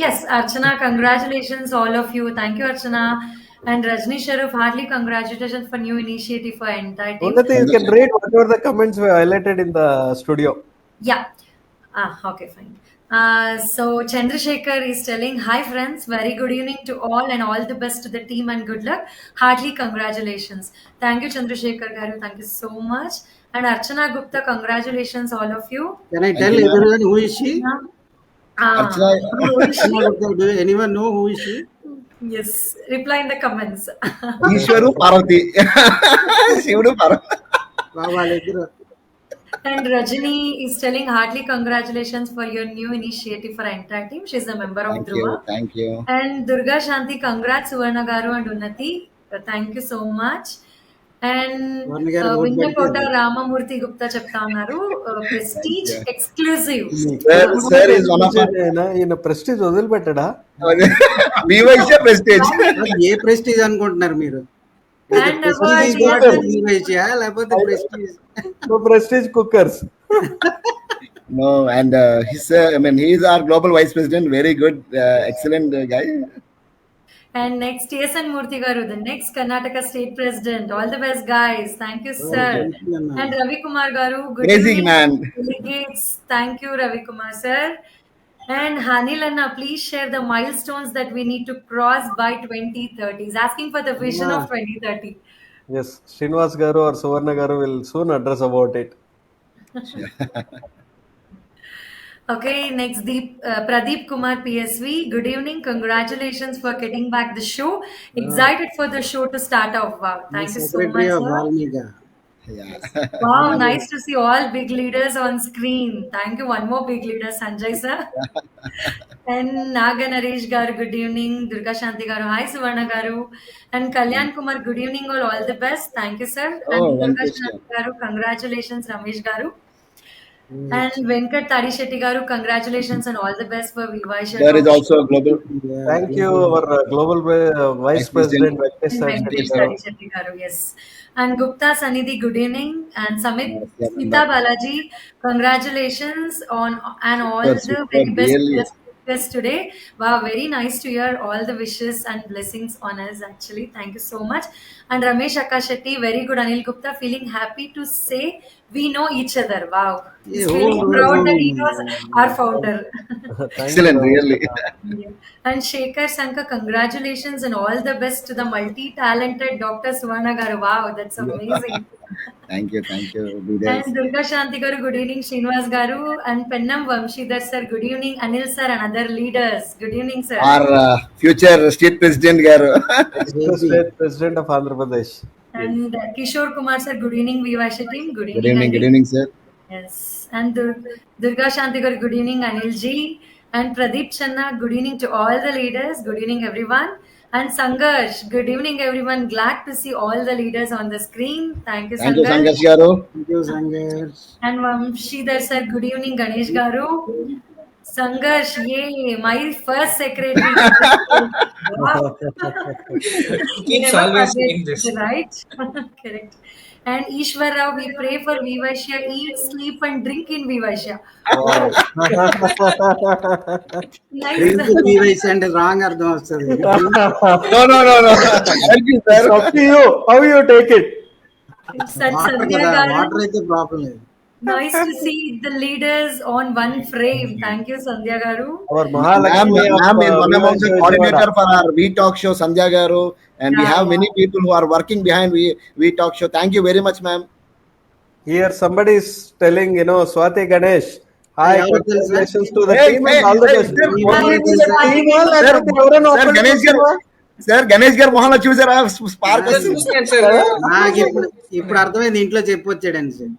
Yes, Archana, congratulations, all of you. Thank you, Archana. And Rajni Sharaf, heartily congratulations for new initiative for entire team. Unnati, you can read whatever the comments were highlighted in the studio. Yeah. Okay, fine. So Chandrasekhar is telling, hi friends, very good evening to all and all the best to the team and good luck. Heartily congratulations. Thank you, Chandrasekhar Garu. Thank you so much. And Archana Gupta, congratulations, all of you. Can I tell everyone who is she? Archana, Who is she? Do anyone know who is she? Yes, reply in the comments. Ishwaru Parvati. Shivudu Parvati. వాళ్ళిద్దరు And Rajini is telling heartily congratulations for your new initiative for our entire team. She's a member of Thank Dhruva. you. Thank you. And Durga Shanti, congrats Suvarna Garu and Unnati. Thank you so much. And Suvarna garu vote Vinyakota పెట్టారు. Ramamurthy Gupta చెప్తా ఉన్నారు Prestige Yeah. exclusive. Sir is one of our ఈయన prestige వదిలిపెట్టడా? VYC Prestige. ఏ prestige అనుకుంటున్నారు మీరు? And prestige award లేకపోతే prestige prestige cookers. No, and he is our global vice president. Very good, excellent guy. And next TSN Murthy Garu, the next Karnataka State President. All the best, guys. Thank you, sir. thank you, Anna. And Ravi Kumar Garu, good Crazy evening, man. delegates. Thank you, Ravi Kumar, sir. And Hanil Anna, please share the milestones that we need to cross by 2030. He's asking for the vision of 2030. Yes, Srinivas Garu or Suvarna Garu will soon address about it. Okay, next Pradeep Kumar PSV. Good evening. Congratulations for getting back the show. Excited for the show to start off. Wow, thank you so secretary much, of sir. వాల్మీగా. Yeah. Wow, nice to see all big leaders on screen. Thank you. One more big leader, Sanjay sir. And Naga Naresh Garu, good evening. Durga Shanti Garu, hi Suvarna Garu. And Kalyan Kumar, good evening all the best. Thank you, sir. And Oh, Durga Venkatesh Shanti Garu, congratulations, Ramesh Garu. And Venkat Tadishetty Garu, congratulations and all the best for Vivai There is also a global. Thank you, our global Vice President Venkatesh Venkatesh Garu. Tadishetty Garu, yes. And Gupta Sanidhi, good evening. And Samit Yes, Smita Balaji, congratulations on and all Super, the super, very best really. wishes today. Wow, very nice to hear all the wishes and blessings on us actually. Thank you so much. And Ramesh Akashetty, very good. Anil Gupta, feeling happy to say we know each other. Wow. He's Yeah, feeling oh, proud oh, that he was our founder. Excellent, really. Yeah. And Shekhar Sankar, congratulations and all the best to the multi-talented Dr. Suvarna Garu. Wow, that's amazing. Thank you. Leaders. And Durga Shanti Garu, good evening. Srinivas Garu and Pennam Vamshidhar sir, good evening. Anil sir and other leaders, good evening, sir. Our future state president garu. State President of Andhra Pradesh. And Kishore Kumar sir, good evening. Vivasha team, good Good evening. evening, Anil. sir. Yes. And Durga Shanti Garu, good evening. Anil ji. And Pradeep Channa, good evening to all the leaders. Good evening, everyone. And Sangarsh, good evening, everyone. Glad to see all the leaders on the screen. Thank you, Thank you, Sangarsh. Sangash garu. Thank you, Sangarsh. And Vamshidhar sir, good evening, Ganesh Garu. Sangarsh, yay, my first secretary. Wow. Keeps Never always forget, saying this. right? Correct. And Ishwar Rao, we pray for Vivasya, eat, sleep, and drink in Vivasya. Nice. VYC అంటే wrong అర్థం వస్తుంది. No. Thank you, sir. It's up to you. How you take it? Such water Sandhya కదా, Garu. Water అయితే problem లేదు. Nice to see the leaders on one frame. Thank you, Sandhya Garu. Our Ma'am Mahalakshmi is one among the Vivasya coordinator for our We Talk Show, Sandhya garu, and we Yeah, have yeah. many people who are working behind We Talk Show. Thank you very much, ma'am. Here somebody is telling, Swati Ganesh. Hi, ఎవరు తెలుసా? congratulations to the Hey, team hey, and all the hey, best. sir, what Team is or that? లేకపోతే ఎవరైనా Sir, open Ganesh చేస్తారా? garu. Sir, Ganesh garu మొహంలో చూసారా spark చూస్తున్నాను sir. నాకు ఇప్పుడు అర్థమైంది ఇంట్లో చెప్పొచ్చాడని sir.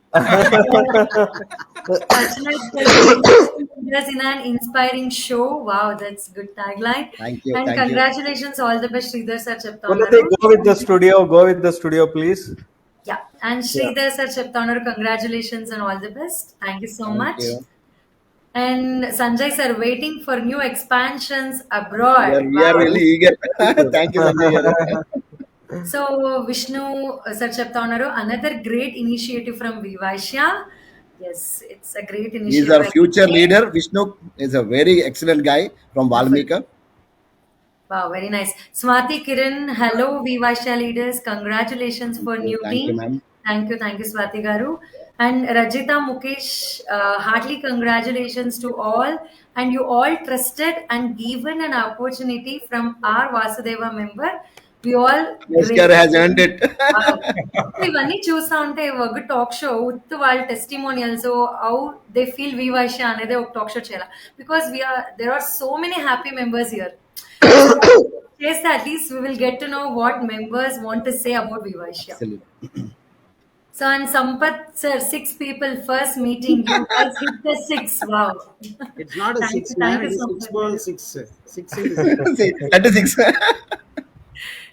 Leaders in an inspiring show. Wow, that's good tagline. Thank you, And thank you. congratulations, all the best, Sridhar sir చెప్తా Unnati, ఉన్నారు. go with the studio, please. Yeah, and Sridhar sir చెప్తా ఉన్నారు, congratulations and all the best. Thank you so Thank much. you. And Sanjay sir, waiting for new expansions abroad. We are Wow. really eager. Thank you, Sanjay garu. So Vishnu sir చెప్తా ఉన్నారు, another great initiative from Vivasya. Yes, it's a great He is initiative. our future leader. Vishnu is a very excellent guy from Valmika. Wow, very nice. Swati Kiran, hello, Vivasha leaders. Congratulations for new Thank you, team. ma'am. Thank you, Swati Garu. And Rajita Mukesh, heartily congratulations to all. And you all trusted and given an opportunity from our Vasudeva member. We all Namaskar great. has earned it. Wow. ఇవన్నీ చూస్తా ఉంటే ఒక talk show with వాళ్ళ testimonials how they feel వివైష అనేది ఒక talk show చేయాలి because there are so many happy members here చేస్తే at least we will get to know what members want to say about Vivasha. Absolutely. So and Sampath sir, 6 people first meeting, you guys hit the 6. Wow. It's not a Thank six you, man, thank you it is so 6 much. ball 6. 6 into 6. 36.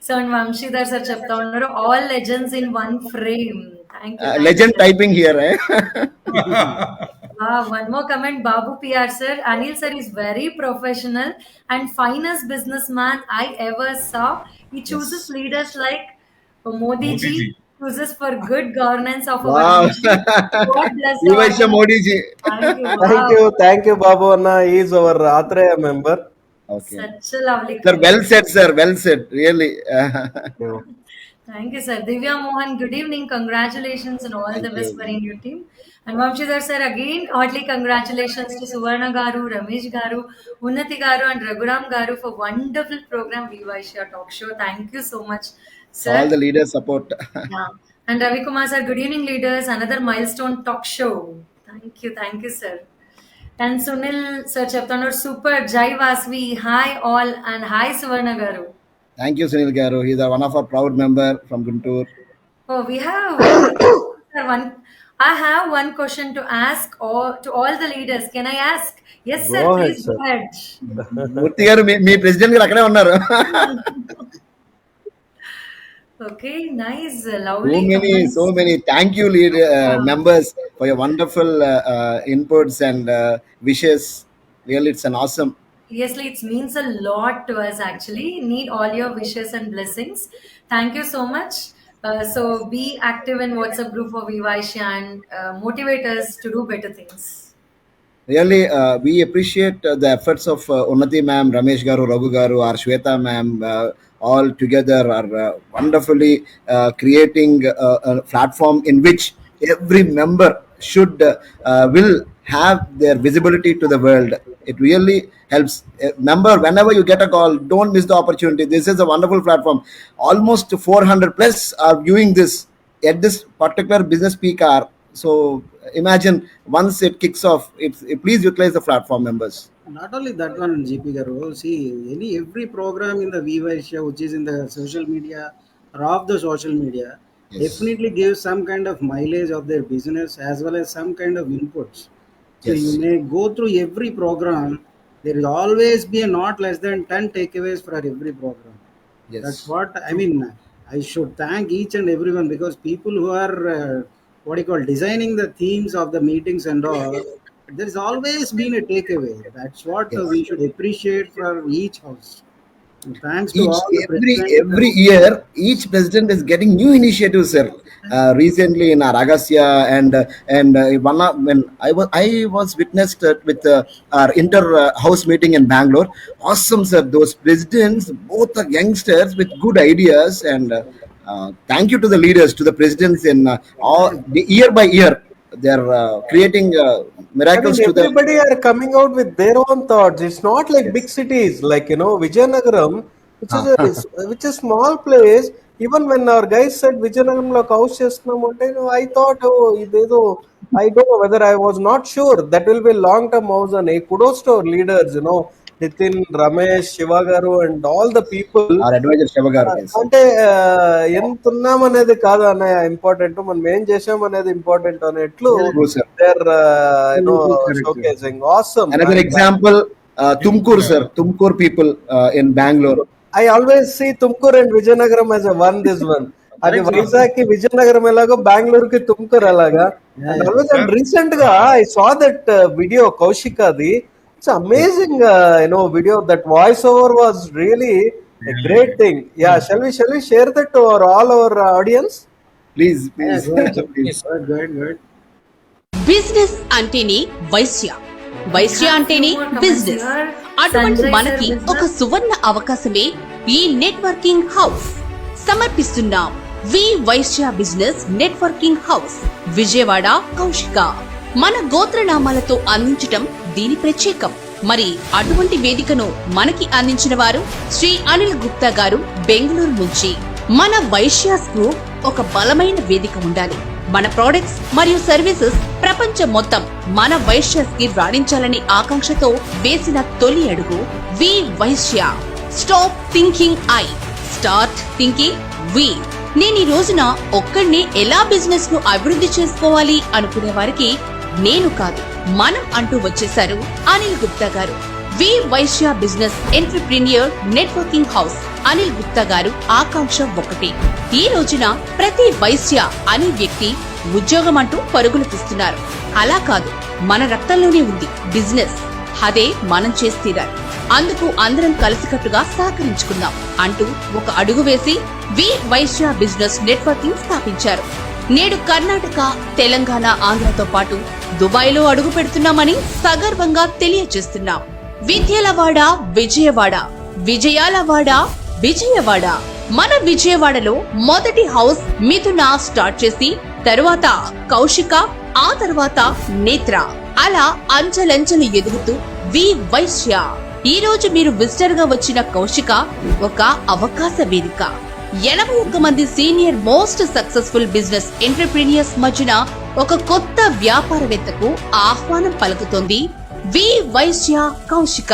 So and Vamshidhar sir చెప్తా ఉన్నారు all legends in one frame. Thank you. Legend typing here, eh? One more comment, Babu PR sir. Anil sir is very professional and finest businessman I ever saw. He chooses leaders like Modi ji, Modi ji. chooses for good governance of our Wow. nation. God bless our Vivasha Modi ji. Thank you. Thank you, Babu Anna. He is our Atreya member. Okay. Such a lovely Sir, well said, sir. Well said. Really. Thank you, sir. Divya Mohan, good evening. Congratulations and all the best for your team. And Vamshidhar sir, again, heartily congratulations to Suvarna Garu, Ramesh Garu, Unnati Garu, and Raghuram Garu for wonderful program Vivasha Talk Show. Thank you so much, sir. All the leaders support. Yeah. And Ravi Kumar sir, good evening, leaders. Another milestone talk show. Thank you, sir. And Sunil sir, Chaptanar, super Jai Vasvi. Hi all, and hi Suvarna Garu. Thank you, Sunil Garu. He's one of our proud member from Guntur. Oh, we have one. I have one question to ask to all the leaders. Can I ask? Yes, sir. Go ahead, Please sir. go ahead. Murthy garu, me president గారు అక్కడే ఉన్నారు. Okay, nice, lovely. So many. Thank you, members, for your wonderful inputs and wishes. Really, it's an awesome. Seriously, it means a lot to us actually. Need all your wishes and blessings. Thank you so much. So be active in WhatsApp group for Vivasha and motivate us to do better things. Really, we appreciate the efforts of Unnati ma'am, Ramesh Garu, Raghu Garu, our Shweta ma'am, all together are wonderfully creating a platform in which every member will have their visibility to the world. It really helps. Member, whenever you get a call, don't miss the opportunity. This is a wonderful platform. Almost 400 plus are viewing this at this particular business peak hour. So imagine once it kicks off, please utilize the platform, members. Not only that one, GP Garu. See, every program in the Vivasha which is in the social media or off the social media definitely gives some kind of mileage of their business as well as some kind of inputs. So you may go through every program. There will always be a not less than 10 takeaways for every program. Yes. That's what I mean. I should thank each and everyone because people who are designing the themes of the meetings and all, there has always been a takeaway. That's what we should appreciate for each house. And thanks to all the every year, each president is getting new initiatives, sir. Recently in our Agasya and when I was witnessed with our inter house meeting in Bangalore. Awesome, sir. Those presidents, both are youngsters with good ideas, and thank you to the leaders, to the presidents in all year by year. They're creating miracles. Everybody are coming out with their own thoughts. It's not like big cities, like Vijayanagaram, which is small place. Even when our guys said Vijayanagaram lo house chestunam ante, I thought, idedo, I don't know whether I was not sure that will be long term house. And kudos to our leaders, Nitin, Ramesh, Shiva Garu, and all the people. Our advisor Shiva Garu. అంటే ఎంత ఉన్నాం అనేది కాదు అన్నయ్య important, మనం ఏం చేసాం అనేది important అనేట్లు showcasing. Awesome. Another example, Tumkur, sir. Tumkur people in Bangalore. I always see Tumkur and Vijayanagaram as a one. This one. అది వైజాగ్ కి విజయనగరం ఎలాగో బెంగళూరు కి తుమ్కూర్ అలాగా. And recent గా I saw that video Kaushikadi. It's amazing, video. That voiceover was really a great thing. Yeah, shall we share that to all our audience? Please. Good. Business అంటేనే వైశ్య, వైశ్య అంటేనే business. అటువంటి Sunrise మనకి Business. ఒక సువర్ణ అవకాశమే ఈ networking house. సమర్పిస్తున్నాం we Vaishya business networking house, Vijayawada, Kaushika. మన గోత్రనామాలతో అందించటం దీని ప్రత్యేకం. మరి అటువంటి వేదికను మనకి అందించిన వారు శ్రీ అనిల్ గుప్తా గారు, బెంగళూరు నుంచి. మన వైశ్యాస్ కు ఒక బలమైన వేదిక ఉండాలి. మన ప్రొడక్ట్స్ మరియు సర్వీసెస్ ప్రపంచం మొత్తం మన వైశ్యాస్ కి రాణించాలని ఆకాంక్షతో వేసిన తొలి అడుగు we Vaishya. Stop thinking I, start thinking we. నేను ఈ రోజున ఒక్కడినే ఎలా బిజినెస్ ను అభివృద్ధి చేసుకోవాలి అనుకునే వారికి నేను కాదు, మనం అంటూ వచ్చేశారు Anil Gupta garu. We Vaishya business entrepreneur networking house Anil Gupta garu ఆకాంక్ష ఒకటి. ఈ రోజున ప్రతి వైశ్య అనే వ్యక్తి ఉద్యోగం అంటూ పరుగులు తీస్తున్నారు. అలా కాదు, మన రక్తంలోనే ఉంది బిజినెస్. అదే మనం చేసి తీరాలి. అందుకు అందరం కలిసికట్టుగా సహకరించుకుందాం అంటూ ఒక అడుగు వేసి వి వైశ్య బిజినెస్ నెట్వర్కింగ్ స్థాపించారు. నేడు కర్ణాటక, తెలంగాణ, ఆంధ్రతో పాటు దుబాయ్లో అడుగు పెడుతున్నామని సగర్వంగా తెలియజేస్తున్నాం. విద్యలవాడ విజయవాడ, విజయాలవాడ విజయవాడ. మన విజయవాడలో మొదటి హౌస్ మిథున స్టార్ట్ చేసి తరువాత కౌశిక, ఆ తర్వాత నేత్ర, అలా అంచెలంచెలు ఎదుగుతూ వి వైశ్య. ఈ రోజు మీరు విజిటర్ గా వచ్చిన కౌశిక ఒక అవకాశ వేదిక. 81 మంది senior most successful business entrepreneurs మధ్యన ఒక కొత్త వ్యాపారవేత్తకు ఆహ్వానం పలుకుతోంది వి వైశ్య కౌశిక.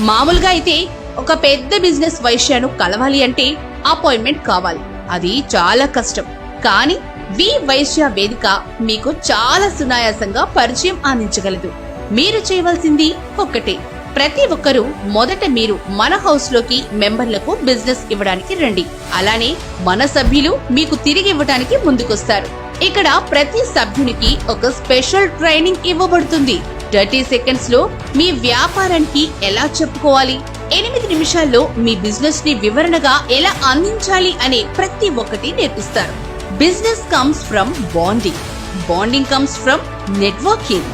మామూలుగా అయితే ఒక పెద్ద బిజినెస్ వైశ్యను కలవాలి అంటే అపాయింట్మెంట్ కావాలి, అది చాలా కష్టం. కానీ వి వైశ్య వేదిక మీకు చాలా సునాయాసంగా పరిచయం అందించగలదు. మీరు చేయవలసింది ఒక్కటే, ప్రతి ఒక్కరూ మొదట మీరు మన హౌస్ లోకి మెంబర్లకు బిజినెస్ ఇవ్వడానికి రండి. అలానే మన సభ్యులు మీకు తిరిగి ఇవ్వడానికి ముందుకొస్తారు. ఇక్కడ ప్రతి సభ్యునికి ఒక స్పెషల్ ట్రైనింగ్ ఇవ్వబడుతుంది. 30 సెకండ్స్ లో మీ వ్యాపారానికి ఎలా చెప్పుకోవాలి, 8 నిమిషాల్లో మీ బిజినెస్ ని వివరణగా ఎలా అందించాలి అనే ప్రతి ఒక్కటి నేర్పిస్తారు. Business comes from bonding, bonding comes from networking.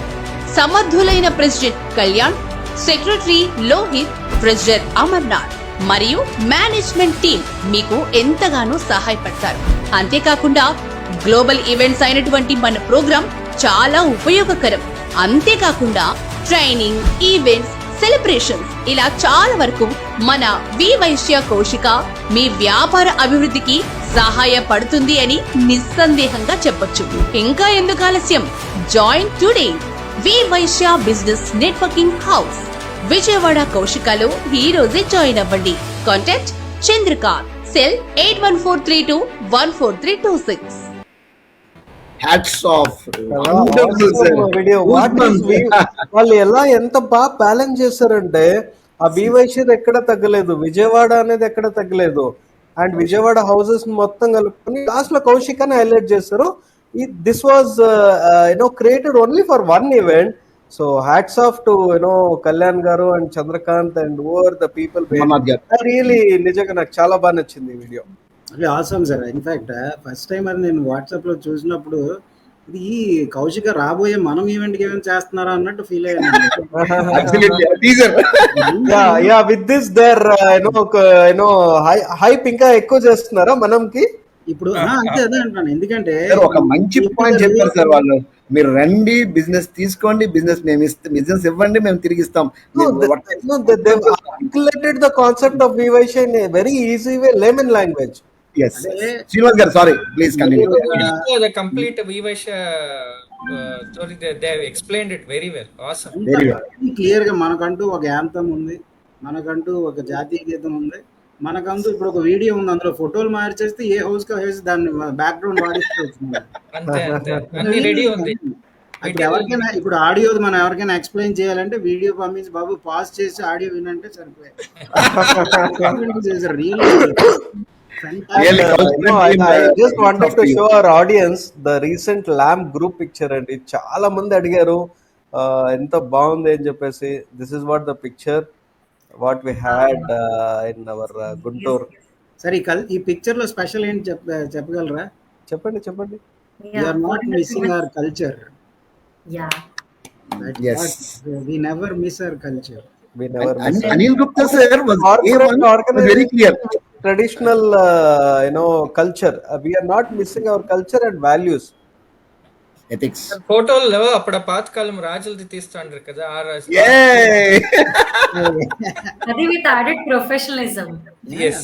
సమర్థులైన president Kalyan, secretary Lohith, treasurer Amarnath మరియు మేనేజ్మెంట్ టీమ్ మీకు ఎంతగానో సహాయపడతారు. అంతేకాకుండా గ్లోబల్ ఈవెంట్స్ అయినటువంటి మన ప్రోగ్రాం చాలా ఉపయోగకరం. అంతేకాకుండా ట్రైనింగ్, ఈవెంట్స్, సెలబ్రేషన్స్ ఇలా చాలా వరకు మన వి వైశ్య కౌశిక మీ వ్యాపార అభివృద్ధికి సహాయపడుతుంది అని నిస్సందేహంగా చెప్పొచ్చు. ఇంకా ఎందుకు ఆలస్యం, join today we Vaishya business networking house, Vijayawada, కౌశికలో ఈ రోజే జాయిన్ అవ్వండి. Contact Chandrakanth, cell 8143214326. Hats off video వాళ్ళు ఎలా ఎంత బాగా బ్యాలెన్స్ చేశారంటే ఆ బీవైశ్యది ఎక్కడ తగ్గలేదు, విజయవాడ అనేది ఎక్కడ తగ్గలేదు. అండ్ విజయవాడ హౌసెస్ మొత్తం కలుపుకొని లాస్ట్ లో కౌశిక్ అని హైలైట్ చేస్తారు. This was created only for one event. So hats off to Kalyan garu and Chandrakanth and over the people. Really నిజంగా నాకు చాలా బాగా నచ్చింది ఈ వీడియో. అది awesome sir. In fact first time అది నేను వాట్సాప్ లో చూసినప్పుడు ఇది ఈ కౌశిక రాబోయే మనం ఈవెంట్ చేస్తున్నారా అన్నట్టు ఫీల్ అయ్యాను. విత్ దిస్ దేర్ హైప్ ఇంకా ఎక్కువ చేస్తున్నారా మనంకి ఇప్పుడు. అంతే, అదే అంటున్నాను. ఎందుకంటే ఒక మంచి పాయింట్ చెప్పారు సార్ వాళ్ళు. మీరు రండి, బిజినెస్ తీసుకోండి, బిజినెస్ ఇవ్వండి, మేము తిరిగి ఇస్తాం. articulated the concept of Vivaisha in a very easy way, layman language. Yes, Srinivas garu, sorry, please continue. The complete Vivasha story, they have explained it very well. Awesome. Very well. Clear గా మనకంటూ ఒక యాంతం ఉంది, మనకంటూ ఒక జాతీయ గీతం ఉంది, మనకంటూ ఇప్పుడు ఒక వీడియో ఉంది. అందులో ఫోటోలు మార్చేస్తే ఏ హౌస్ కా హౌస్ దాన్ని బ్యాక్గ్రౌండ్ వాడిస్తూ అంతే అన్ని రెడీ ఉంది. ఎవరికైనా ఇప్పుడు ఆడియో మనం ఎవరికైనా ఎక్స్ప్లెయిన్ చేయాలంటే వీడియో పంపించి బాబు పాజ్ చేసి audio వినంటే సరిపోయాయి. I just wanted to show our audience the recent lamp group picture అండి. చాలా మంది అడిగారు ఎంత బాగుంది అని చెప్పేసి. This is what the picture what we had in our Guntur. సరే, ఈ పిక్చర్ లో స్పెషల్ ఏంటి చెప్పగలరా? చెప్పండి. You are not missing our culture. Yeah. We never miss our culture. We never miss And it. Anil Gupta sir was Corporate A1 was very clear. organization, traditional, culture. We are not missing our culture and values. Ethics. ఫోటోల్లో అప్పుడు ఆ పాతకాలం రాజులది తీస్తుండ్రు కదా ఆ రాజు. Yay! Adi with added professionalism. Yes.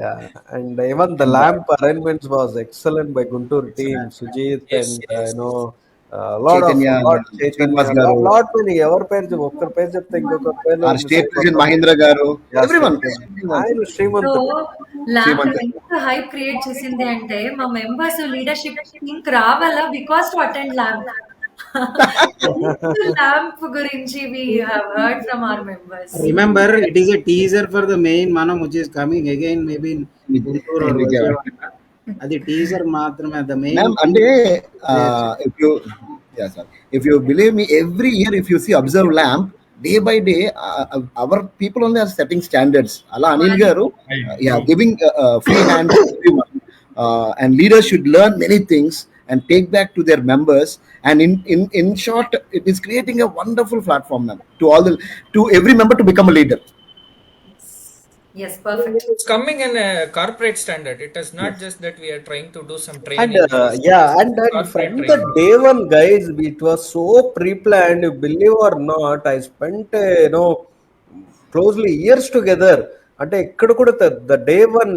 Yeah. And even the lamp arrangements was excellent by Guntur team, Sujit, Yes, and yes. Chaitanya, Srinivas garu. lot many. ఎవరి పేరు చెప్పు, ఒక్కరి పేరు చెప్తే ఇంకొక పేరు Our state president Mahindra garu. Everyone. ఆయన Srimanth. So lamp ఎంత హైప్ క్రియేట్ చేసింది అంటే మా మెంబర్స్ లీడర్షిప్ థింక్ రావాలా because to attend lamp. Lamp గురించి we have heard from our members. Remember, it is a teaser for the main Manam which is coming again maybe in Guntur or Vijayawada. అది teaser మాత్రమే. The main. Ma'am, and if you believe me, every year if you see observe lamp, day by day, our people only are setting standards. Allah Anil garu, giving free hand to everyone, and leaders should learn many things and take back to their members. And in short, it is creating a wonderful platform, ma'am, to every member to become a leader. Yes, perfect. It's coming in a corporate standard. It is not just that we are trying to do some And training. and from the day one, guys, it was so pre-planned. You believe or not, I spent closely years together. అంటే ఇక్కడ కూడా the day one,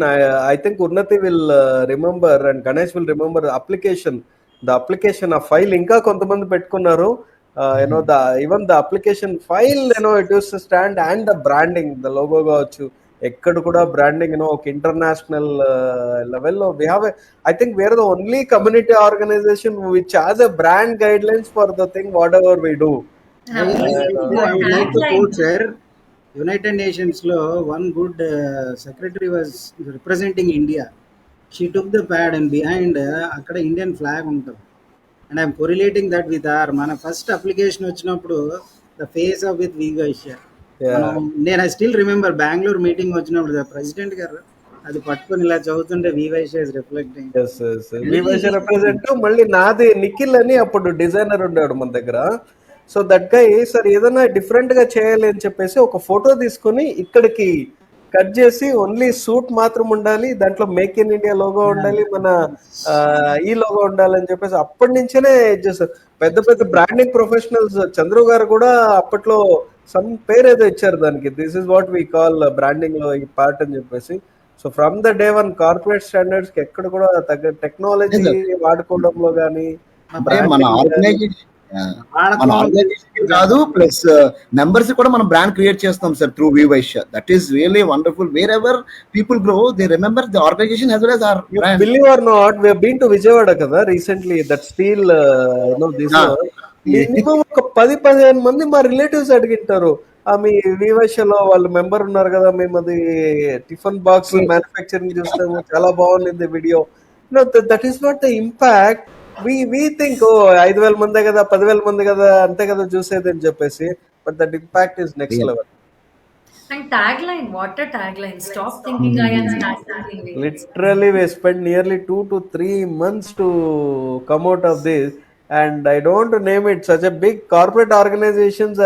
I think Unnati will remember and Ganesh will remember the application ఆ file ఇంకా కొంతమంది పెట్టుకున్నారు. even the application file, it used to stand, and the branding, the logo కావచ్చు, ఎక్కడ కూడా బ్రాండింగ్ ఒక ఇంటర్నేషనల్ లెవెల్లో we have I think we are the only community organization which has a brand guidelines for the thing whatever we do. I would like to quote, sir, United Nations lo one good secretary was representing India. She took the pad and behind akkada Indian flag ఉంటుంది. And I am correlating that with our మన first application వచ్చినప్పుడు the face of with Vivaisha. నేను I still remember Bengaluru meeting వచ్చినప్పుడు president గారు అది పట్టుకొని ఇలా చదువుతుంటే వివైష ఇస్ రిఫ్లెక్టింగ్. వివైష రిప్రజెంట్ మళ్ళీ నాది నిఖిల్ అని అప్పుడు డిజైనర్ ఉండేవాడు మన దగ్గర. సో దట్ గై సార్ ఏదైనా డిఫరెంట్ గా చేయాలి అని చెప్పేసి ఒక ఫోటో తీసుకుని ఇక్కడికి కట్ చేసి ఓన్లీ సూట్ మాత్రం ఉండాలి, దాంట్లో మేక్ ఇన్ ఇండియా లోగో ఉండాలి, మన ఈ లోగో ఉండాలని చెప్పేసి అప్పటి నుంచేనే చేస్తారు. పెద్ద పెద్ద బ్రాండింగ్ ప్రొఫెషనల్స్ చంద్రు గారు కూడా అప్పట్లో సమ్ పేరు ఏదో ఇచ్చారు దానికి, this is what we call branding లో ఈ పార్ట్ అని చెప్పేసి. So from the day one corporate standards కి ఎక్కడ కూడా తగ్గ టెక్నాలజీ వాడుకోవడంలో కానీ మన ఆర్గనైజేషన్ కాదు, ప్లస్ మెంబర్స్ కూడా మనం బ్రాండ్ క్రియేట్ చేస్తాం sir through WeVaishya. That is really wonderful. Wherever people grow they remember the organization as well as our brand. Believe or not, we have been to Vijayawada కదా recently. That still this minimum ఒక 10-15 మంది మా relatives అడిగింటారు, మీ వివైష్యలో వాళ్ళు member ఉన్నారు కదా, మేము అది tiffin box manufacturing చూస్తాము, చాలా బాగుంది video. That is not the impact. we think 5,000 మందే కదా 10,000 మంది కదా అంతే కదా చూసేది అని చెప్పేసి, but that impact is next level. And tagline, what a tagline, stop thinking I am start thinking we. Literally we spent nearly 2 to 3 months to come out of this, and I don't name it, such a big corporate organizations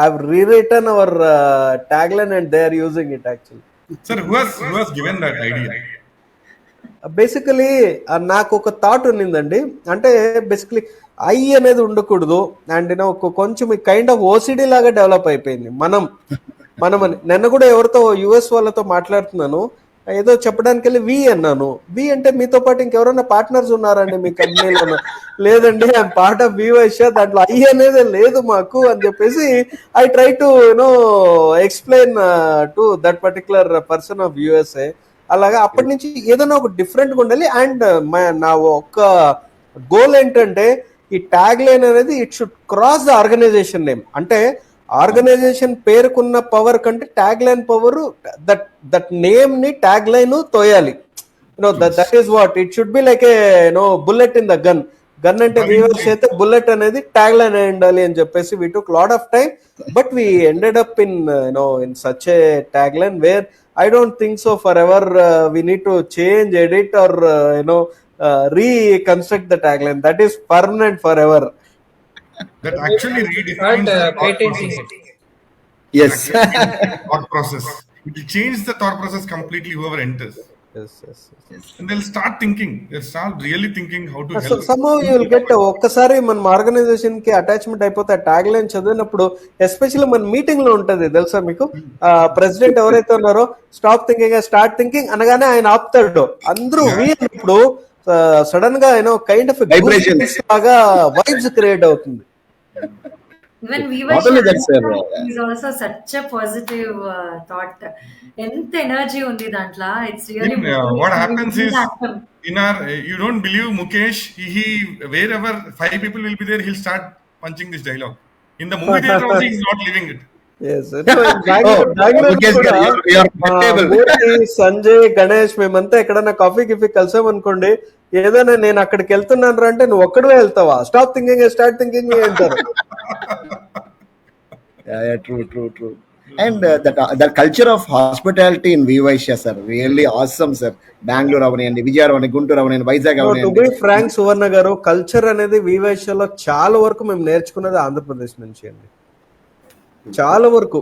have rewritten our tagline and they are using it actually. Sir, who has given that idea? Basically నాకు ఒక thought ఉన్నిందండి. అంటే basically I అనేది ఉండకూడదు, and కొంచెం kind of OCD లాగా develop అయిపోయింది మనం నిన్న కూడా ఎవరితో యుఎస్ వాళ్ళతో మాట్లాడుతున్నాను, ఏదో చెప్పడానికి వెళ్ళి వి అన్నాను. వి అంటే మీతో పాటు ఇంకెవరైనా పార్ట్నర్స్ ఉన్నారండి మీ కంపెనీలో? లేదండి, ఐఎమ్ పార్ట్ ఆఫ్ వివైష్య, దాంట్లో ఐ అనేది లేదు మాకు అని చెప్పేసి I try to explain to that particular person of USA. అలాగా అప్పటి నుంచి ఏదైనా ఒక డిఫరెంట్గా ఉండాలి. అండ్ నా ఒక గోల్ ఏంటంటే ఈ ట్యాగ్ లైన్ అనేది it should cross the organization name. అంటే ఆర్గనైజేషన్ పేరుకున్న పవర్ కంటే tag line power that name ని ట్యాగ్ లైన్ తోయాలి. That is what it should be like a bullet in the gun. Gun అంటే viewers అయితే bullet అనేది tag line అయి ఉండాలి అని చెప్పేసి we took lot of time, but we ended up in in such a tag line where I don't think so forever we need to change, edit or reconstruct the tagline. That is permanent forever. That actually redefines patenting it. Yes. Thought process. It will change the thought process completely. Whoever enters, Yes, yes, yes. and they'll start thinking. They'll start really thinking how to so help. Somehow you will get ఒక్కసారి మన organisation కి attachment అయిపోతే ఆ tag line చదివినప్పుడు especially మన meeting లో ఉంటది తెలుసా మీకు, ప్రెసిడెంట్ ఎవరైతే ఉన్నారో స్టాప్ థింకింగ్ స్టార్ట్ థింకింగ్ అనగానే ఆయన ఆపుతాడు, అందరూ వి అన్నప్పుడు సడన్ గా కైండ్ ఆఫ్ Vibrations. లాగా వైబ్స్ క్రియేట్ అవుతుంది. Even we Not only that, sir. is also such a positive thought. ఎంత ఎనర్జీ ఉంది దాంట్లో. It's really What happens is active. in our you don't believe Mukesh. He wherever 5 people will be there, he'll start punching this dialogue. In the movie theater also, he's not living it. Yes, sir. So in Bangalore Mukesh కూడా, garu, you are comfortable. మూర్తి, సంజయ్, గణేష్ మేమంతా ఎక్కడన్నా coffee గిఫీ కలిసామనుకోండి, ఏదైనా నేను అక్కడికి వెళ్తున్నాను అంటే నువ్వు ఒక్కడే వెళ్తావా, స్టాప్ థింకింగ్ స్టార్ట్ థింకింగ్ అంటారు. Yeah, true. And the culture of hospitality in Vivaisha, sir, really awesome, sir. Bangalore avani, Vijayawada avani, Guntur avani, Vizag avani. To be frank Suvarna garu, culture అనేది వివైశ్యలో చాలా వరకు మేము నేర్చుకున్నది ఆంధ్రప్రదేశ్ నుంచి అండి. చాలా వరకు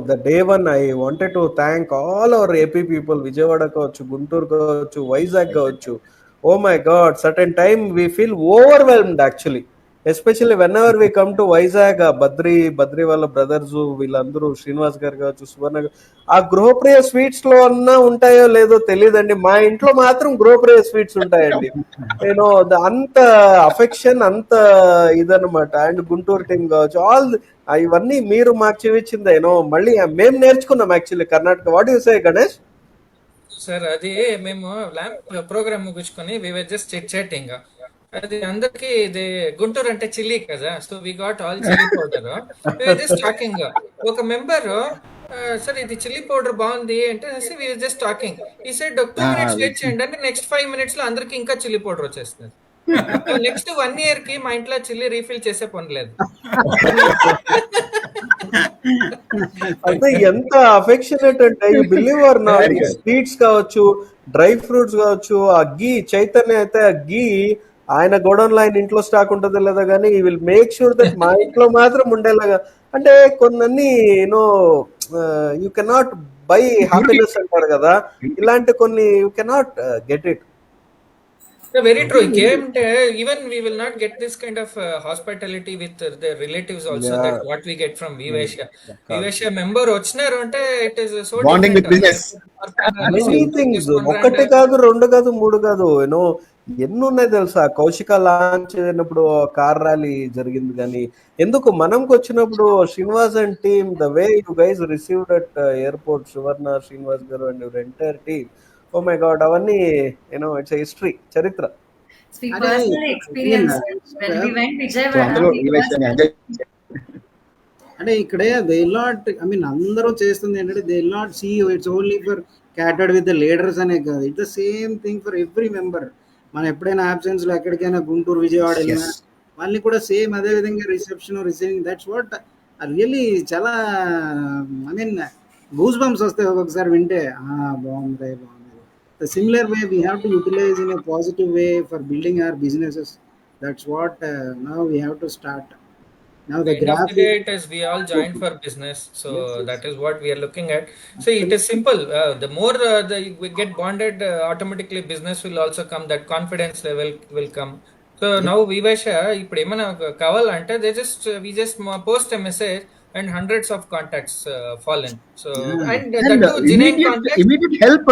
the day one I wanted to thank all our AP people. Vijayawada కావచ్చు, గుంటూరు కావచ్చు, వైజాగ్ కావచ్చు. Oh my God, certain time we feel overwhelmed actually, especially when ever we come to Vizag. Badri వాళ్ళ బ్రదర్స్ వీళ్ళందరూ, శ్రీనివాస్ గారు కావచ్చు, సువర్ణ గారు, ఆ గృహప్రియ స్వీట్స్ లో అన్నా ఉంటాయో లేదో తెలియదండి, మా ఇంట్లో మాత్రం గృహప్రియ స్వీట్స్ ఉంటాయండి. అంత అఫెక్షన్, అంత ఇదనమాట. అండ్ గుంటూరు టీం కావచ్చు, ఆల్ ఇవన్నీ మీరు మాకు చూపించింది. మళ్ళీ మేము నేర్చుకున్నాం actually Karnataka. What you say Ganesh? Sir అది మేము ల్యాంప్ ప్రోగ్రామ్ ముగించుకొని వి వర్ జస్ట్ చాటింగ్. అది అందరికి ఇది గుంటూరు అంటే చిల్లీ కదా, so we got all chilli powder. We were just talking. ఒక మెంబర్ సార్ ఇది చిల్లీ పౌడర్ బాగుంది అంటే వి వర్ జస్ట్ టాకింగ్. ఈ సైడ్ 2 minutes వెయిట్ చేయండి అంటే నెక్స్ట్ 5 minutes లో అందరికి ఇంకా చిల్లీ పౌడర్ వచ్చేస్తుంది. నెక్స్ట్ 1 year కి మా ఇంట్లో చిల్లీ రీఫిల్ చేసే పని లేదు. అంటే ఎంత అఫెక్షనేట్ అంటే you believe or not, sweets కావచ్చు, డ్రై ఫ్రూట్స్ కావచ్చు, ఆ గీ చైతన్య అయితే ఆ గీ ఆయన గోడౌన్ లో ఆయన ఇంట్లో స్టాక్ ఉంటుందో లేదా కానీ ఈ విల్ మేక్ షూర్ దట్ మా ఇంట్లో మాత్రం ఉండేలాగా. అంటే కొన్ని యూ కెనాట్ బై హ్యాపీనెస్ అంటారు కదా, ఇలాంటి కొన్ని you cannot get it. Very true. Even we will not get this kind of hospitality with the relatives also. Yeah. That what we get from Vivaisha. Vivaisha member ochinaru ante it is so Bonding with business. Many things. ఒకటి కాదు, 2 కాదు, 3 కాదు, ఎన్ని ఉన్నాయి తెలుసా. Kaushika launch అయినప్పుడు car rally జరిగింది, కానీ ఎందుకు మనంకి వచ్చినప్పుడు Srinivas and team, the way you guys received at airport, Suvarna, Srinivas garu and your entire team, oh my god, అవన్నీ ఇట్స్ హిస్టరీ, చరిత్ర. We personally experienced it when we went So Vijayawada. అందులో Vivaisha enjoy. అంటే ఇక్కడే దే నాట్, ఐ మీన్ అందరూ చేస్తుంది ఏంటంటే they not see it's only for catered with the leaders అనే కాదు, it's the same thing for every member. మనం ఎప్పుడైనా అబ్సెన్స్ లో ఎక్కడికైనా గుంటూరు, విజయవాడ వెళ్ళినా వాళ్ళని కూడా సేమ్ అదే విధంగా reception, receiving, that's what really చాలా, ఐ మీన్ గూస్ బంప్స్ వస్తాయి ఒక్కొక్కసారి వింటే. బాగుంది. The similar way we have to utilize in a positive way for building our businesses. That's what now we have to start. Now the End of graph the day, it is we all joined for business, so that is what we are looking at. So it is simple. The more we get bonded, automatically business will also come. That confidence level will come. So now Vivaisha, ఇప్పుడు ఏమైనా కావాలంటే we just post a message and hundreds of contacts fall in. So and that too genuine contacts. Immediate help.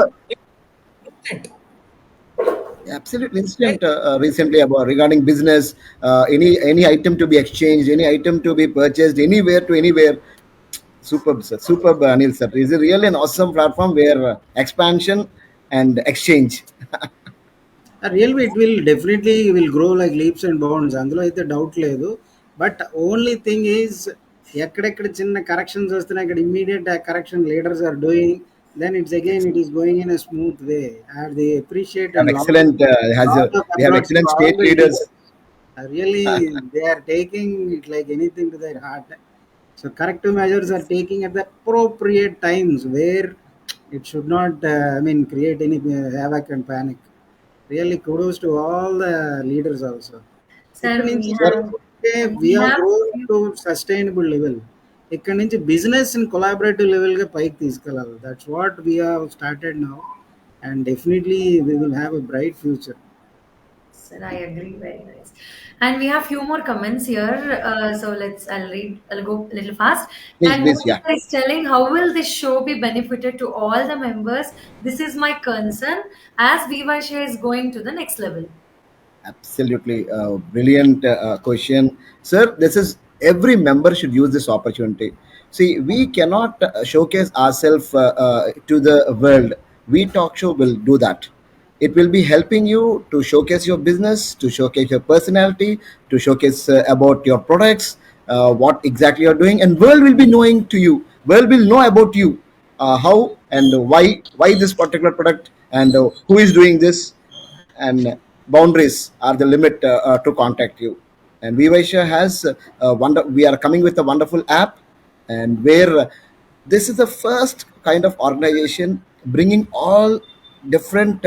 Instant. Absolutely instant. Recently about regarding business, any item to be exchanged, any item to be purchased, anywhere to anywhere. Superb, sir. Superb, Anil sir. Is it really an awesome platform where expansion and exchange? Real it will definitely will grow like leaps and bounds, అందులో అయితే doubt లేదు. But only thing is ఎక్కడెక్కడ చిన్న corrections వస్తున్నాయి, ఇక్కడ immediate correction leaders are doing, then it is going in a smooth way, and they appreciate And excellent we have excellent state leaders. Really they are taking it like anything to their heart. So corrective measures are taking at the appropriate times where it should not create any havoc and panic. Really kudos to all the leaders also. Sir, We are going to sustainable level. ఇక్కడ నుంచి business and collaborative లెవెల్గా పైకి తీసుకెళ్ళాలి. That's what we have started now and definitely we will have a bright future. Sir, I agree. Very nice. And we have few more comments here. So I'll go a little fast. Please, And please, yeah. Monica is telling, how will this show be benefited to all the members? This is my concern as Vivashare is going to the next level. Absolutely brilliant question, sir. This is every member should use this opportunity. See, we cannot showcase ourselves to the world. We Talk Show will do that. It will be helping you to showcase your business, to showcase your personality, to showcase about your products, what exactly you're doing, and world will be knowing to you. World will know about you, how and why this particular product, and who is doing this, and boundaries are the limit to contact you. And Vivaisha has we are coming with a wonderful app, and where this is the first kind of organization bringing all different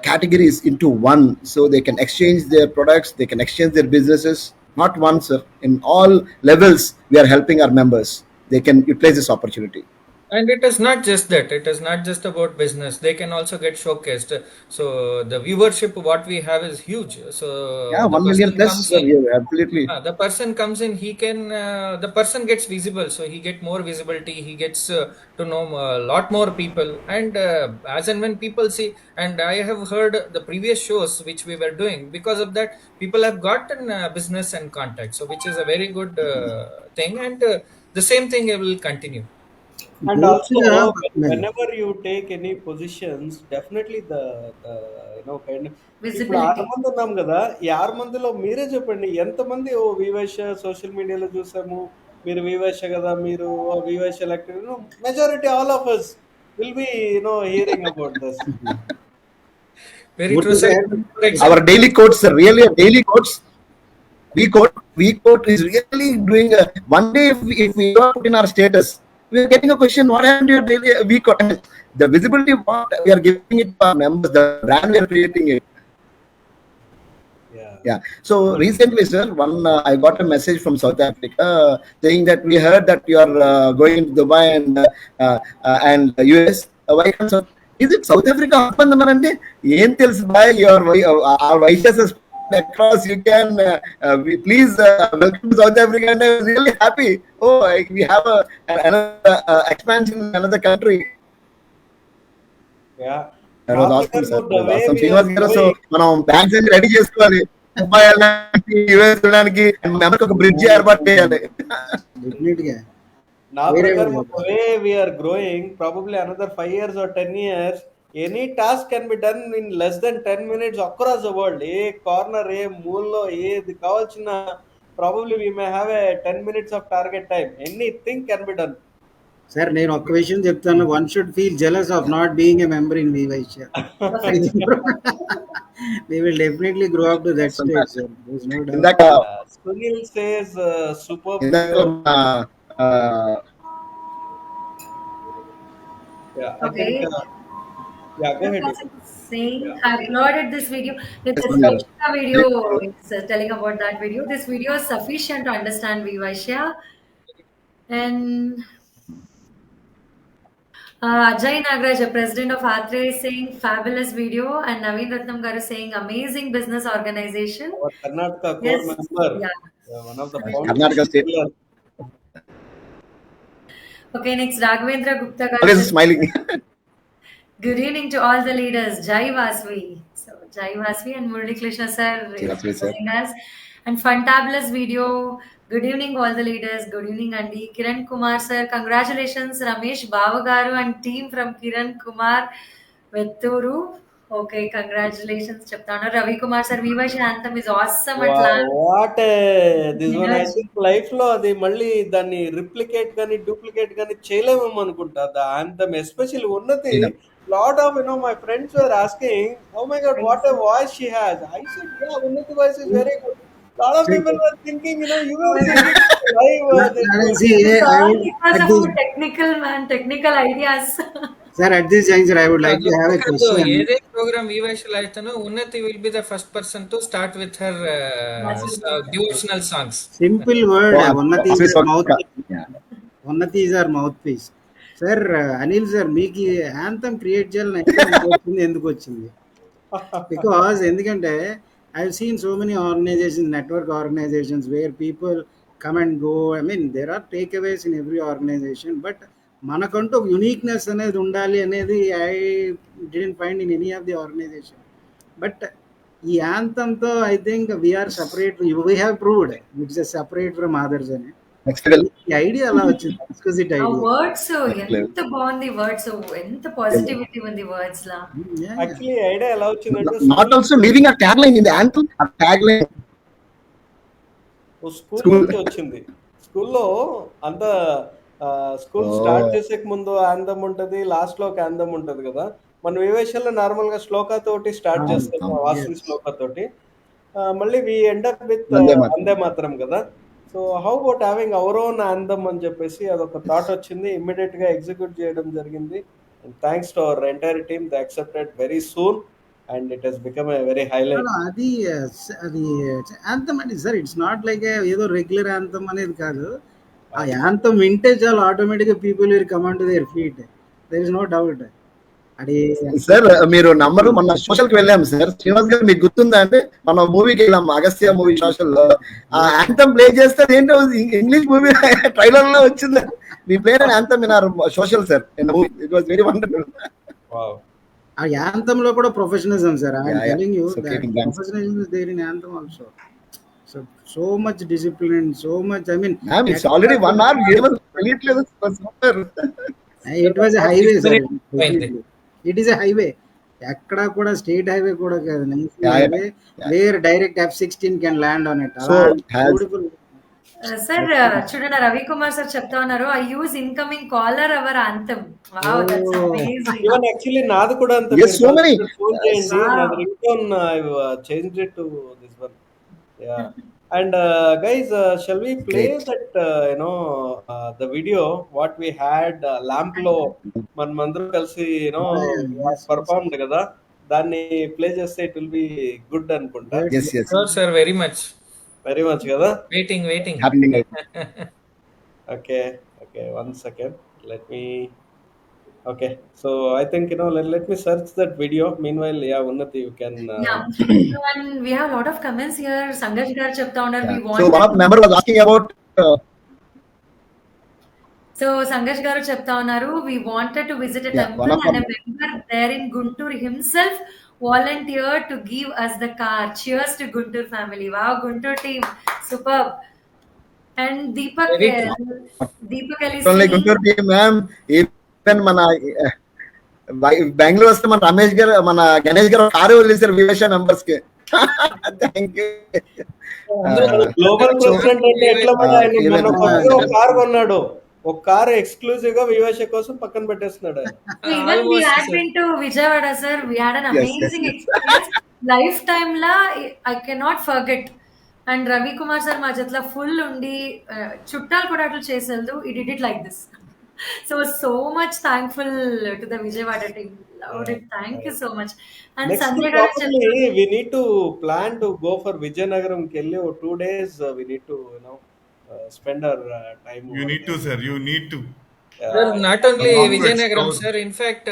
categories into one, so they can exchange their products, they can exchange their businesses. Not once, sir. In all levels, we are helping our members. They can utilize this opportunity. And it is not just that. It is not just about business. They can also get showcased. So the viewership what we have is huge. So Yeah, the 1 million person plus, comes sir. in, Yeah, absolutely. the person comes in, he can the person gets visible, so he get more visibility, he gets to know a lot more people. And as and when people see, and I have heard the previous shows which we were doing, because of that people have gotten business and contact, so which is a very good thing. And the same thing will continue. And పూర్తిగా also, whenever you take any positions, definitely the kind of ఇప్పుడు 6 Visibility. మంది ఉన్నాం కదా, ఈ 6 మందిలో మీరే చెప్పండి ఎంతమంది ఓ వివైశ్య సోషల్ మీడియాలో చూసాము, మీరు వివైశ్య కదా, మీరు WeVaishya elected, majority all of us will be hearing about this. Very true, sir. For Our example, daily quotes, sir, really a daily quotes. We quote is really doing one day if we don't put in our status, we are getting a question, what happened to your daily we quote? The visibility what we are giving it to our members, the brand we are creating it. Yeah. So recently, sir, I got a message from South Africa saying that we heard that you are going to Dubai and US. Why can't South? Is it South Africa? Ante ఏం తెలుసు bye, our vices across, you can please welcome to South Africa. And I was really happy. We have another expansion in another country. Yeah. That was awesome, sir. The way Awesome. we Srinivas are garu, so growing, మనం banks అన్ని ready చేసుకోవాలి, ముంబై వెళ్ళడానికి, US వెళ్ళడానికి, మనకు ఒక bridge ఏర్పాటు చేయాలి. డెఫినెట్గా నా వేరే ప్రకారం వాళ్ళు. the way we are growing, probably another 5 years or 10 years, any task can be done in less than 10 minutes across the world. ఏ కార్నర్, ఏ మూలలో ఏది కావాల్సిన, probably we may have a 10 minutes of target time. Anything can be done. Sir నేను ఒక్క విషయం చెప్తాను, one should feel jealous of not being a member in WeVaishya. We will definitely grow up to that stage, sir. There's no doubt. ఇందాక Sunil says superb. ఇందాక Yeah, I Okay. think, yeah, go ahead. Saying, I uploaded this video. This is Yeah. Vivashya video. It's telling about that video. This video is sufficient to understand Vivashya. And Ajay Nagraj, president of Atre, is saying fabulous video, and Naveen Ratnam garu saying amazing business organization. Our Karnataka core Yes, member, yeah. one of the founders. Karnataka state. Okay, next Raghavendra Gupta always garu. smiling. Good evening to all the leaders. Jai Vasvi. So Jai Vasvi and Murali Krishna sir Jai Vasvi, sir. joining us. And fantabulous video. Good evening all the leaders. Good evening Andy. Kiran Kumar sir. Congratulations Ramesh Bavagaru and team from Kiran Kumar Vetturu. Okay, congratulations చెప్తాను. Ravi Kumar sir, Vivashya anthem is awesome at Wow, last. what this one, I think life లో అది మళ్ళీ దాన్ని replicate గానీ duplicate గానీ చేయలేమేమో అనుకుంటా. The anthem especially Unnati, lot of my friends were asking, oh my god, what a voice she has. I said, yeah, Unnati voice is very good. Lot of people were thinking, you will sing it live. See, I would, Because at of this, technical ideas. sir, at this juncture, I would like to have a question. ఏదే programme వివైశ్యలో అయితేనో Unnati will be the first person to start with her devotional songs. Simple word, Unnati is the mouth. Yeah. Unnathi is our mouthpiece. Sir Anil sir, మీకు anthem create చేయాలని ఎందుకు వచ్చింది? Because ఎందుకంటే I've seen so many organizations, network organizations, where people come and go. I mean, there are takeaways in every organization, but మనకంటూ uniqueness అనేది ఉండాలి అనేది I didn't find in any of the organization. But ఈ యాంథమ్తో I think we are separate, we have proved it's separate from others అని. ఈ idea అలా వచ్చింది, ఎక్స్క్లూజివ్ ఆ ఐడియా. వర్డ్స్ ఎంత బాగుంది, వర్డ్స్ ఎంత పాజిటివిటీ ఉంది వర్డ్స్ లా. యాక్చువల్లీ ఐడియా ఎలా వచ్చిందంటే Not also leaving a tagline in the anthem. A tagline. School నుంచి వచ్చింది. స్కూల్లో అంతా స్కూల్ స్టార్ట్ చేసే ముందు ఆందం ఉంటది, లాస్ట్ లో ఒక ఆందం ఉంటది కదా. మనం వివేషన్లో నార్మల్ గా శ్లోక తోటి స్టార్ట్ చేస్తాం, వాసవి శ్లోక తోటి. మళ్ళీ we end up with Vande Mataram కదా. So how about having our own anthem అని చెప్పేసి అదొక థాట్ వచ్చింది. ఇమ్మీడియట్ గా ఎగ్జిక్యూట్ చేయడం జరిగింది. Thanks to our entire team, they accepted very soon and it has become a very highlight. అది అది యాంథమ్ అంటే సార్, ఇట్స్ నాట్ లైక్ ఏదో రెగ్యులర్ యాంథమ్ అనేది కాదు. ఆ యాంథమ్ వింటే చాలు ఆటోమేటిక్గా people will come on to their feet, there is no doubt. అది సార్ మీరు నంబరు మన సోషల్ కి వెళ్ళాము సార్. శ్రీనివాస్ గారు మీకు గుర్తుందా అంటే మన మూవీకి వెళ్ళాము, అగస్త్య మూవీ సోషల్ లో ఆ యాంథమ్ ప్లే చేస్తే ఏంటో ఇంగ్లీష్ మూవీ ట్రైలర్ లో వచ్చింది. మీ play anthem in our social sir, it was very wonderful. ఆ యాంథమ్ లో కూడా professionalism sir. I am telling you that professionalism is there in anthem also. So much discipline, so much, I mean, it's already 1 hour. It was a highway sir. It is a highway. ఎక్కడ కూడా state highway కూడా కాదు, highway where direct F-16 can land on it. Sir చూడండి, Ravikumar sir చెప్తా ఉన్నారు, I use incoming caller our anthem. Wow, that's amazing. Even actually నాది కూడా అంత. Yes, so many. ఫోన్ చేయండి, నాది ring tone I changed it to this one. Yeah. And guys, shall we play that the video what we had lamp lo manandru kalsi performed kada, danni play cheste it will be good anukunta. Yes. Sir, very much kada. waiting Happening. Okay, 1 second, let me. Okay, so I think let me search that video. Meanwhile, Unnati, you can. And we have a lot of comments here. Sangash garu chepta unnaru, we want. So one of member was asking about. So Sangash garu chepta unnaru, we wanted to visit a temple, and a member there in Guntur himself volunteered to give us the car. Cheers to Guntur family. Wow, Guntur team, superb. And Deepak Ali Only Guntur team, ma'am. మన బెంగళూరు వస్తే మన రమేష్ గారు, మన గణేష్ గారు car వదిలేసారు వివేష members కి. Thank you. Global president అంటే ఎట్లా ఒక కార్ కొన్నాడు, ఒక కార్ ఎక్స్క్లూజివ్ గా వివేష కోసం పక్కన పెట్టేస్తున్నాడు. Even we had been to Vijayawada sir, we had an amazing experience. Lifetime la I cannot forget. And Ravi Kumar sir మా జట్ల ఫుల్ ఉండి చుట్టాలు కూడా అట్లా చేసేది. He did it like this. So much thankful to the Vijayawada team. Loved it. Thank you so much. And Next Sanjay probably we need to plan to go for Vijayanagaram kelli 2 days. We need to spend our time. You need to, sir. You need to. Sir, not only Vijayanagaram, sir. In fact,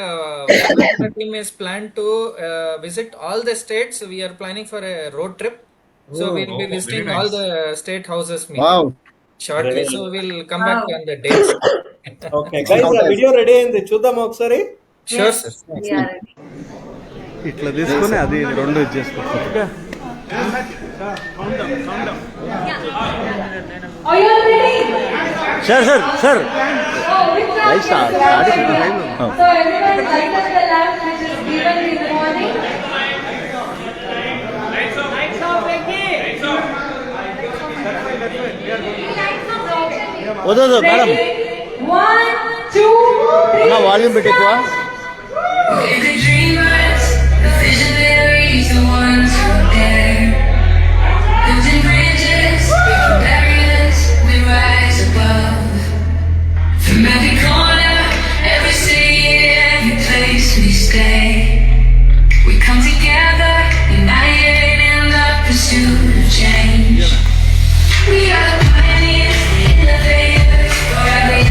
the team is planned to visit all the states. We are planning for a road trip. So we'll be visiting all the state houses. Wow. Shortly. So we'll come back on the dates. Okay, guys, video ready అయింది, చూద్దాం ఒకసారి. Sure, sir. ఇట్లా తీసుకొని అది 2 ఇచ్చేసుకోవచ్చు. Are you all ready? Sir. Right, start. So everyone light up the lamp which is given in the morning. వద్దు madam, 1, 2, 3. అన్న volume పెట్టేక్కువ. The dreamers, the visionaries, the ones who dare. Building bridges, breaking barriers, we rise above. From every corner, every city, every place we stay. We come together, united in the pursuit of change. We are the pioneers, the innovators, for every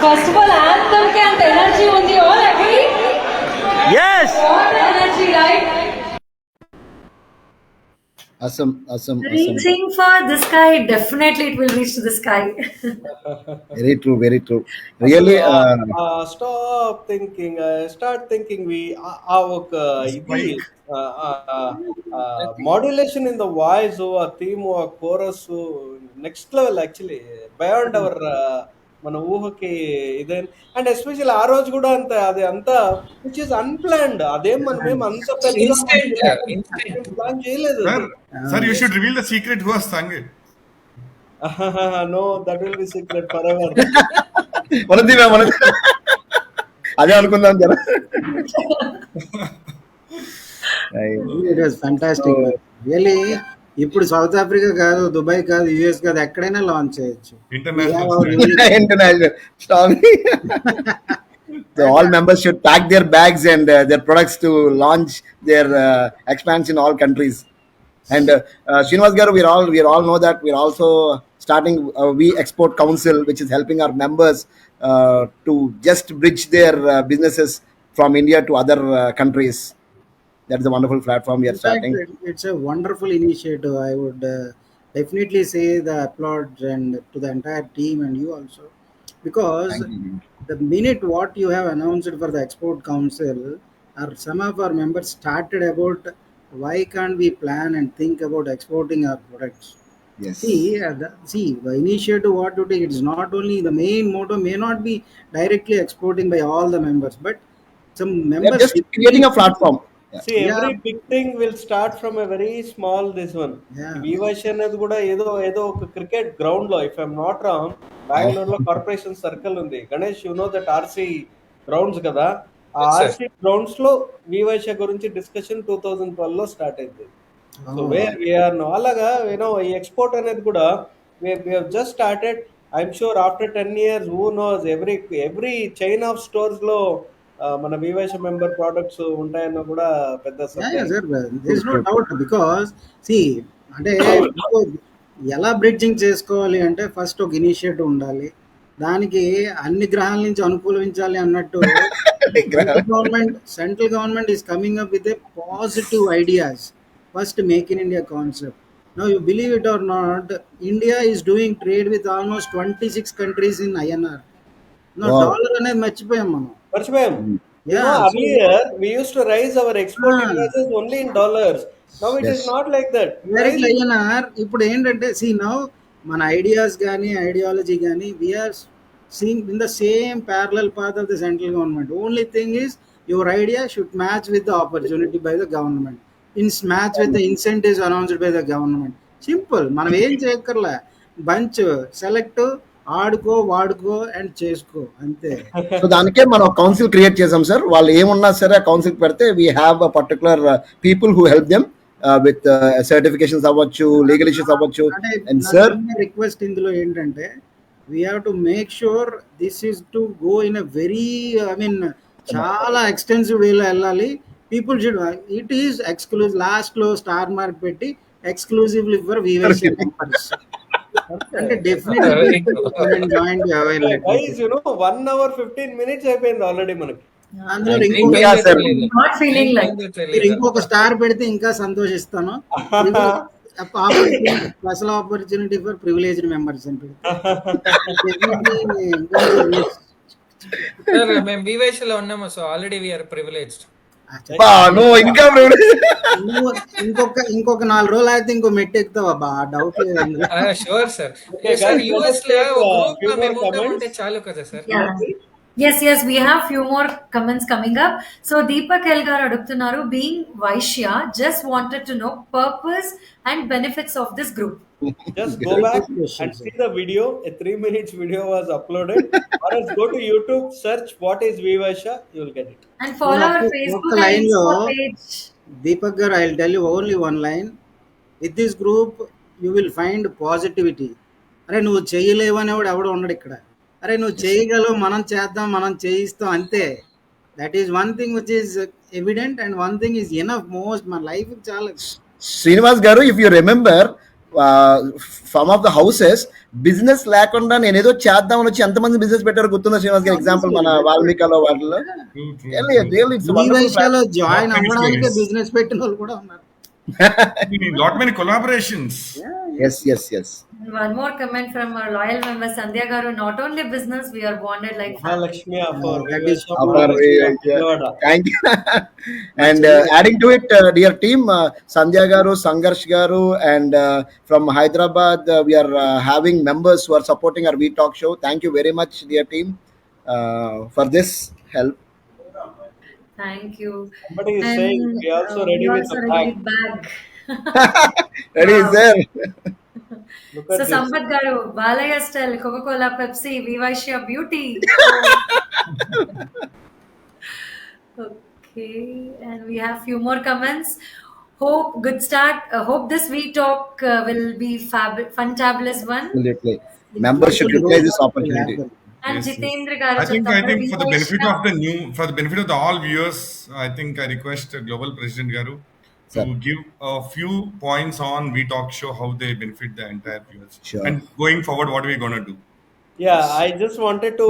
first of all anthem కి అంత energy ఉంది. All agree? Yes. What energy, right? Awesome. Reaching for the sky, definitely it will reach to the sky. Very true. Really, stop thinking, start thinking. ఆ ఒక ఇది modulation in the voice, ఆ theme, ఆ chorus next level actually, beyond our మన ఊహకి ఇదేం. And especially ఆ రోజు కూడా అంత అది అంతా విచ్ ఇస్ అన్ప్లాన్డ్. అదేం మనమేం అంత ప్లాన్ చేయలేదు. Sir, you should reveal the secret who has sung it. No, that will be secret forever. మనది అదే అనుకుందాం జర. It was fantastic really. ఇప్పుడు సౌత్ ఆఫ్రికా కాదు, దుబాయ్ కాదు, యుఎస్ కాదు, ఎక్కడైనా లాంచ్ చేయొచ్చు. International strong. All members should pack their bags and their products to launch their expansion in all countries. And Srinivas garu, we all know that we are also starting We Export Council, which is helping our members to just bridge their businesses from India to other countries. That is a wonderful platform we are starting. It's a wonderful initiative. I would definitely say the applaud and to the entire team and you also, because the minute what you have announced for the Export Council, some of our members started about why can't we plan and think about exporting our products. Yes. See, the initiative what you take, it's not only the main motto may not be directly exporting by all the members, but some members just creating a platform. See, every big thing will start from a very small this one. వివైష్ అనేది కూడా ఏదో ఒక cricket ground లో, if I'm not wrong, Bengaluru లో corporation circle ఉంది. Ganesh, you know that RC grounds కదా, ఆ RC grounds లో వివైష్ గురించి డిస్కషన్ 2012 లో స్టార్ట్ అయింది. So where we are no, అలాగా ఈ ఎక్స్పోర్ట్ అనేది కూడా we have just started. I'm sure after 10 years, who knows, every chain of stores లో మన వివైష మెంబర్ ప్రొడక్ట్స్ ఉంటాయన్న కూడా పెద్ద నో డౌట్. బికాస్ సి అంటే ఎలా బ్రిడ్జింగ్ చేసుకోవాలి అంటే ఫస్ట్ ఒక ఇనిషియేటివ్ ఉండాలి, దానికి అన్ని గ్రహాల నుంచి అనుకూలించాలి అన్నట్టు. Central government is coming up with a positive ideas. First make in India concept. Now you believe it or not, India is doing trade with almost 26 countries in INR. No, dollar అనేది మర్చిపోయాం మనం. Earlier we used to raise our export invoices only in dollars. Now it is not like that. Very INR. ఇప్పుడు ఏంటంటే see now మన ideas కానీ ideology కానీ we are seeing in the same parallel path of the central government. Only thing is your idea should match with the opportunity by the government. Match with the incentives announced by the government. Simple. మనం ఏం చేయక్కర్లే, bunch select, ఆడుకో వాడుకో and చేసుకో, అంతే. So దానికే మనం council create చేసాం sir. వాళ్ళు ఏమున్నా సరే కౌన్సిల్ పెడితే we have a particular people who help them with certifications అవ్వచ్చు, లీగల్ ఇష్యూస్ అవ్వచ్చు. అండ్ సార్ రిక్వెస్ట్ ఇందులో ఏంటంటే we have to make sure this is to go in a very చాలా ఎక్స్టెన్సివ్ వేలో వెళ్ళాలి. People should, it is exclusive. Last లో star mark పెట్టి exclusively for వివైష్ members. అంటే definitely join available. Guys you know 1 hour 15 minutes అయిపోయింది already మనకి. అందులో ఇంకొక స్టార్ పెడితే ఇంకా సంతోషిస్తాను. Special opportunity for privileged members అని మేము వివైష్ లో ఉన్నాము. So already we are privileged. ఇంకా ఇంకొక 4 రోజులు అయితే ఇంకో మెట్టు ఎక్కుతావా? డౌట్ లేదు. Sure sir. యుఎస్ లో గ్రూప్ లో మేము ఉంటే చాలు కదా sir. Yes, we have few more comments coming up. So Deepak L garu adugtunnaru, being Vaishya, just wanted to know purpose and benefits of this group. Just go back and see the video. A 3 minutes video was uploaded. Or else go to YouTube, search what is Vivaisha, you will get it. And follow our Facebook and Insta page. Deepak garu, I'll tell you only one line. With this group, you will find positivity. అరే నువ్వు చేయలేవని ఎవడు ఉండడు ఇక్కడ. అరే నువ్వు చేయగలవు, మనం చేద్దాం, మనం చేయిస్తాం, అంతే. That is one thing which is evident and one thing is enough most. మన లైఫ్ చాలా. శ్రీనివాస్ గారు, if you remember some of the houses business లేకుండా నేను ఏదో చేద్దామని వచ్చి ఎంతమంది బిజినెస్ పెట్టారు గుర్తుందా శ్రీనివాస్ గారు? ఎగ్జాంపుల్ మన వాల్మీకలో వాటిలో విషయాల్లో జాయిన్ అవ్వడానికి బిజినెస్ పెట్టిన వాళ్ళు కూడా ఉన్నారు. lot many collaborations. Yes. One more comment from our loyal member Sandhya Garu. Not only business, we are bonded like family. Mahalakshmi Thank you. And adding to it, dear team, Sandhya Garu, Sangarsh Garu, and from Hyderabad, we are having members who are supporting our We Talk show. Thank you very much, dear team, for this help. Thank you. Somebody is saying we also ready with the bag. Ready, sir. Look So at this. Sampath Garu, Balaya style, Coca-Cola, Pepsi, Vivacia Beauty. Okay, and we have few more comments. Hope good start. Hope this We Talk will be fantabulous one. Absolutely. Members should utilize this opportunity. And Yes, yes. Jitendra Garu, I think చెప్తారు, for the benefit Vivacia- of for the benefit of the all viewers, I think I request Global President Garu to Sir. give a few points on We Talk show, how they benefit the entire viewers. Sure. And going forward, what are we gonna do? Yeah, I just wanted to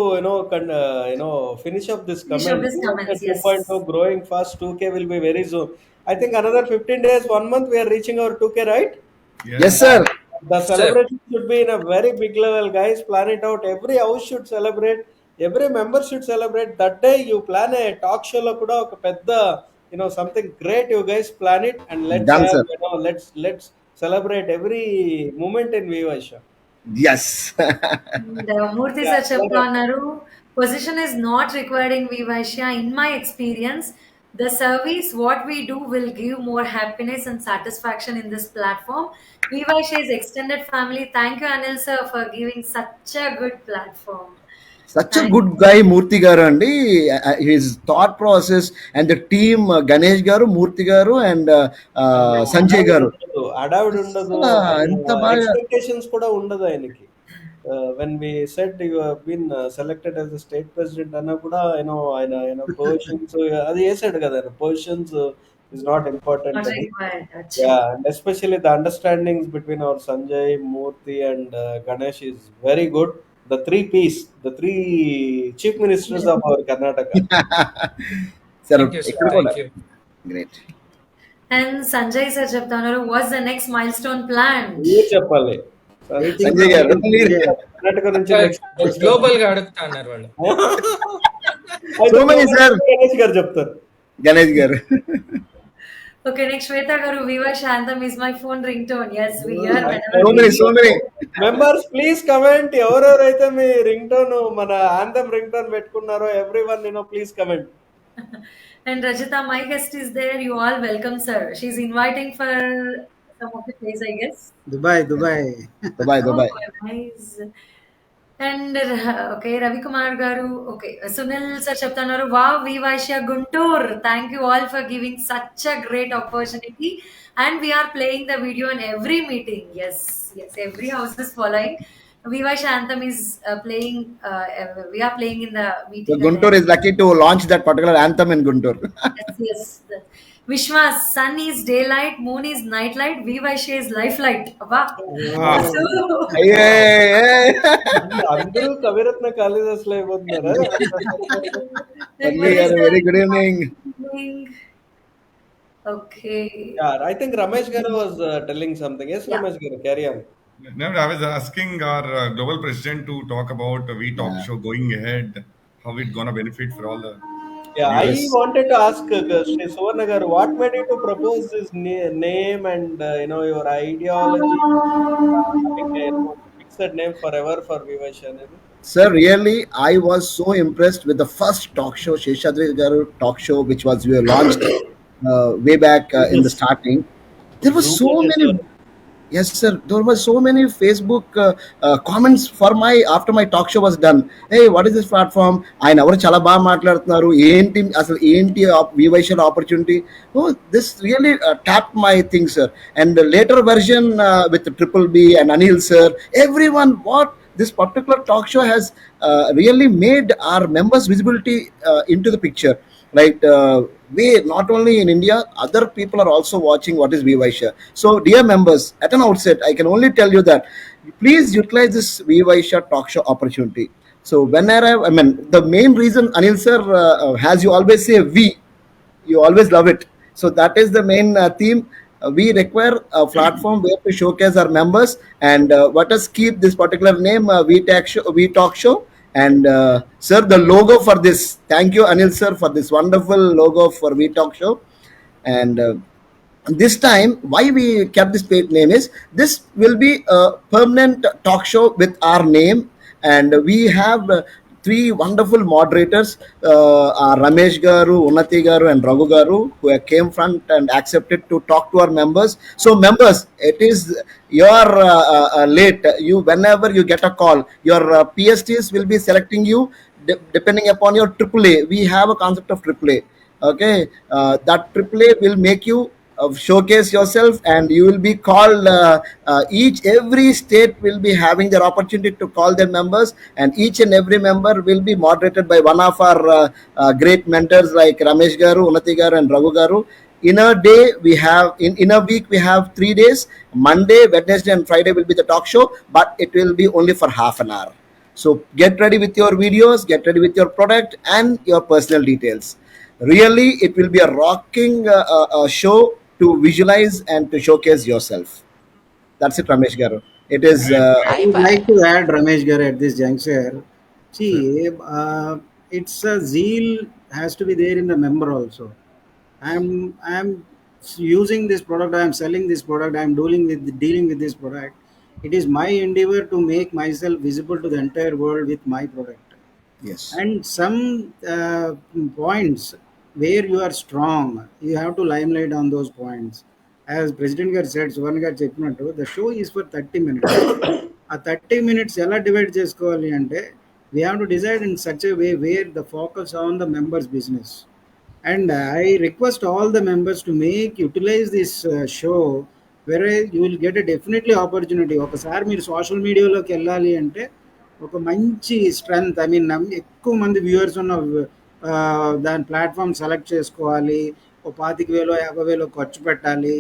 finish up this Finish comment. up this comments, yes. 2.0 growing fast, 2K will be very soon. I think another 15 days, 1 month, we are reaching our 2K, right? Yes, sir. The celebration should be in a very big level, guys. Plan it out. Every house should celebrate. Every member should celebrate. That day you plan a talk show lo kuda oka pedda, something great. You guys plan it and let's Done, have, sir. let's celebrate every moment in Vivacia. Yes. Murthy sir చెప్తా ఉన్నారు, position is not required in Vivacia. In my experience, the service what we do will give more happiness and satisfaction in this platform. Vivacia is extended family. Thank you Anil sir for giving such a good platform. Such a good guy, Murthy Garu, and his thought process and the team, Ganesh Garu, Murthy Garu, and Sanjay Garu. అడావిడి ఉండదు, ఎంత బాగా expectations కూడా ఉండదు ఆయనకి. When we said you have been selected as the state president అన్నా కూడా ఆయన positions అది వేసాడు కదా, positions is not important. Not required. Achha. Yeah, and especially the understandings between our Sanjay, Murthy, and Ganesh is very good. The 3 Ps, the 3 chief ministers of our Karnataka. Sir, Thank you, sir. Thank you. great. And Sanjay sir చెప్తా ఉన్నారు, what's the next milestone planned? మీరు చెప్పాలి. Sanjay Garu, Karnataka నుంచి global గా అడుగుతా అన్నారు వాళ్ళు. So many, sir. Ganesh గారు చెప్తారు. Ganesh Garu. Okay, next Shweta Garu, Vivacia anthem is my phone ringtone. Yes, we hear So many. Members please comment, ఎవరెవరైతే మీ రింగ్ టోన్ మన ఆంథమ్ రింగ్ టోన్ పెట్టుకున్నారో everyone please comment. And Rajita, my guest is there. You all welcome, sir. She's inviting for some of the place, I guess. Dubai. Dubai. Oh, nice. And okay, Ravi Kumar Garu. Okay, Sunil sir చెప్తున్నారు, wow, Vivacia Guntur. Thank you all for giving such a great opportunity. And we are playing the video in every meeting. Yes, every house is following. Vivacia anthem is playing. We are playing in the meeting. Guntur is lucky to launch that particular anthem in Guntur. Yes. Vishwa, sun is daylight, moon is nightlight, Vivacia is lifelight. Abba. Hey. అందరూ కవిరత్న కాళిదాసులు అయిపోతున్నారు. Sanjay Garu, very good evening. Okay. Yeah, I think Ramesh Garu was telling something. Yes, Yeah. Ramesh Garu, carry on. No, I was asking our global president to talk about We Talk show going ahead, how it gonna benefit for all the. Yeah, Yes. I wanted to ask Shri Suvarna Garu, what made you to propose this name and your ideology? Fixed name forever for Vivacia. Sir, really, I was so impressed with the first talk show, Sheshadri Garu talk show, which was we launched way back in the starting. There were so many. Yes, sir. There were so many Facebook comments after my talk show was done. Hey, what is this platform? I never chala ba maatladutunnaru. Enti asalu enti Vivacia opportunity. Oh, this really tapped my thing, sir. And the later version with the Triple B and Anil sir, everyone, what this particular talk show has really made our members' visibility into the picture. Right, way, not only in India, other people are also watching what is Vivaisha. So, dear members, at an outset, I can only tell you that please utilize this Vivaisha talk show opportunity. So, whenever I mean, the main reason Anil sir has you always say we, you always love it. So that is the main theme. We require a platform where to showcase our members, and let us keep this particular name We Talk Show. And sir, the logo for this. Thank you, Anil sir, for this wonderful logo for We Talk Show. And this time, why we kept this paid name is this will be a permanent talk show with our name, and we have three wonderful moderators, Ramesh Garu, Unnati Garu, and Raghu Garu, who have came front and accepted to talk to our members. So, members, it is your late. You whenever you get a call, your PSTs will be selecting you depending upon your AAA. We have a concept of AAA. Okay, that AAA will make you showcase yourself, and you will be called. Every state will be having their opportunity to call their members, and each and every member will be moderated by one of our great mentors like Ramesh Garu, Unnati Garu, and Raghu Garu. In a day, we have in a week we have 3 days. Monday, Wednesday, and Friday will be the talk show, but it will be only for half an hour. So get ready with your videos, get ready with your product and your personal details. Really, it will be a rocking show to visualize and to showcase yourself. That's it, Ramesh Garu. It is. I would like to add, Ramesh Garu, at this juncture. See, it's a zeal has to be there in the member also. I'm using this product. I'm selling this product. I'm dealing with this product. It is my endeavor to make myself visible to the entire world with my product. Yes. And some points where you are strong, you have to limelight on those points. As President Gar said, Suvarna Gar చెప్పినట్టు, the show is for 30 minutes. ఆ 30 minutes ఎలా divide చేసుకోవాలి అంటే, we have to decide in such a way where the focus on the members' business. And I request all the members to utilize this show where you will get a definitely opportunity. ఒకసారి మీరు social మీడియాలోకి వెళ్ళాలి అంటే ఒక మంచి strength, I mean ఎక్కువ మంది viewers ఉన్న దాని ప్లాట్ఫామ్ సెలెక్ట్ చేసుకోవాలి. ఓ 25,000 50,000 ఖర్చు పెట్టాలి,